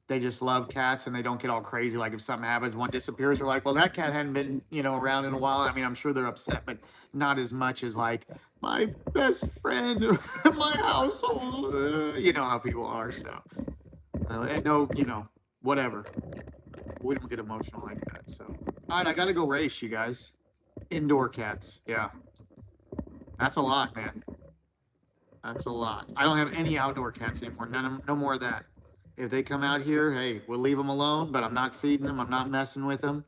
They just love cats and they don't get all crazy. Like if something happens, one disappears, we're like, well, that cat hadn't been, around in a while. I mean, I'm sure they're upset, but not as much as like my best friend, my household. You know how people are. So, and no, whatever. We don't get emotional like that. So, all right, I gotta go race, you guys. Indoor cats, yeah. That's a lot, man. That's a lot. I don't have any outdoor cats anymore. No more of that. If they come out here, hey, we'll leave them alone, but I'm not feeding them. I'm not messing with them.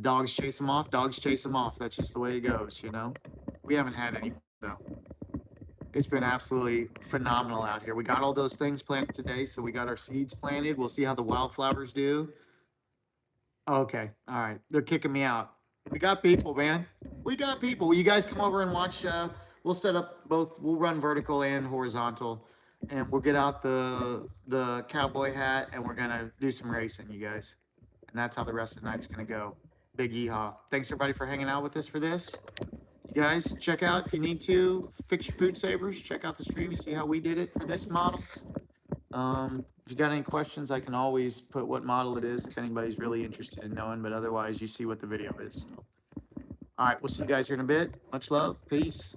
Dogs chase them off. Dogs chase them off. That's just the way it goes, We haven't had any, though. It's been absolutely phenomenal out here. We got all those things planted today, so we got our seeds planted. We'll see how the wildflowers do. Okay, all right. They're kicking me out. We got people, man. We got people. Will you guys come over and watch? We'll set up both. We'll run vertical and horizontal, and we'll get out the cowboy hat, and we're gonna do some racing, you guys. And that's how the rest of the night's gonna go. Big yeehaw! Thanks everybody for hanging out with us for this. You guys check out if you need to fix your food savers. Check out the stream. You see how we did it for this model. If you got any questions, I can always put what model it is if anybody's really interested in knowing, but otherwise you see what the video is. All right, we'll see you guys here in a bit. Much love. Peace.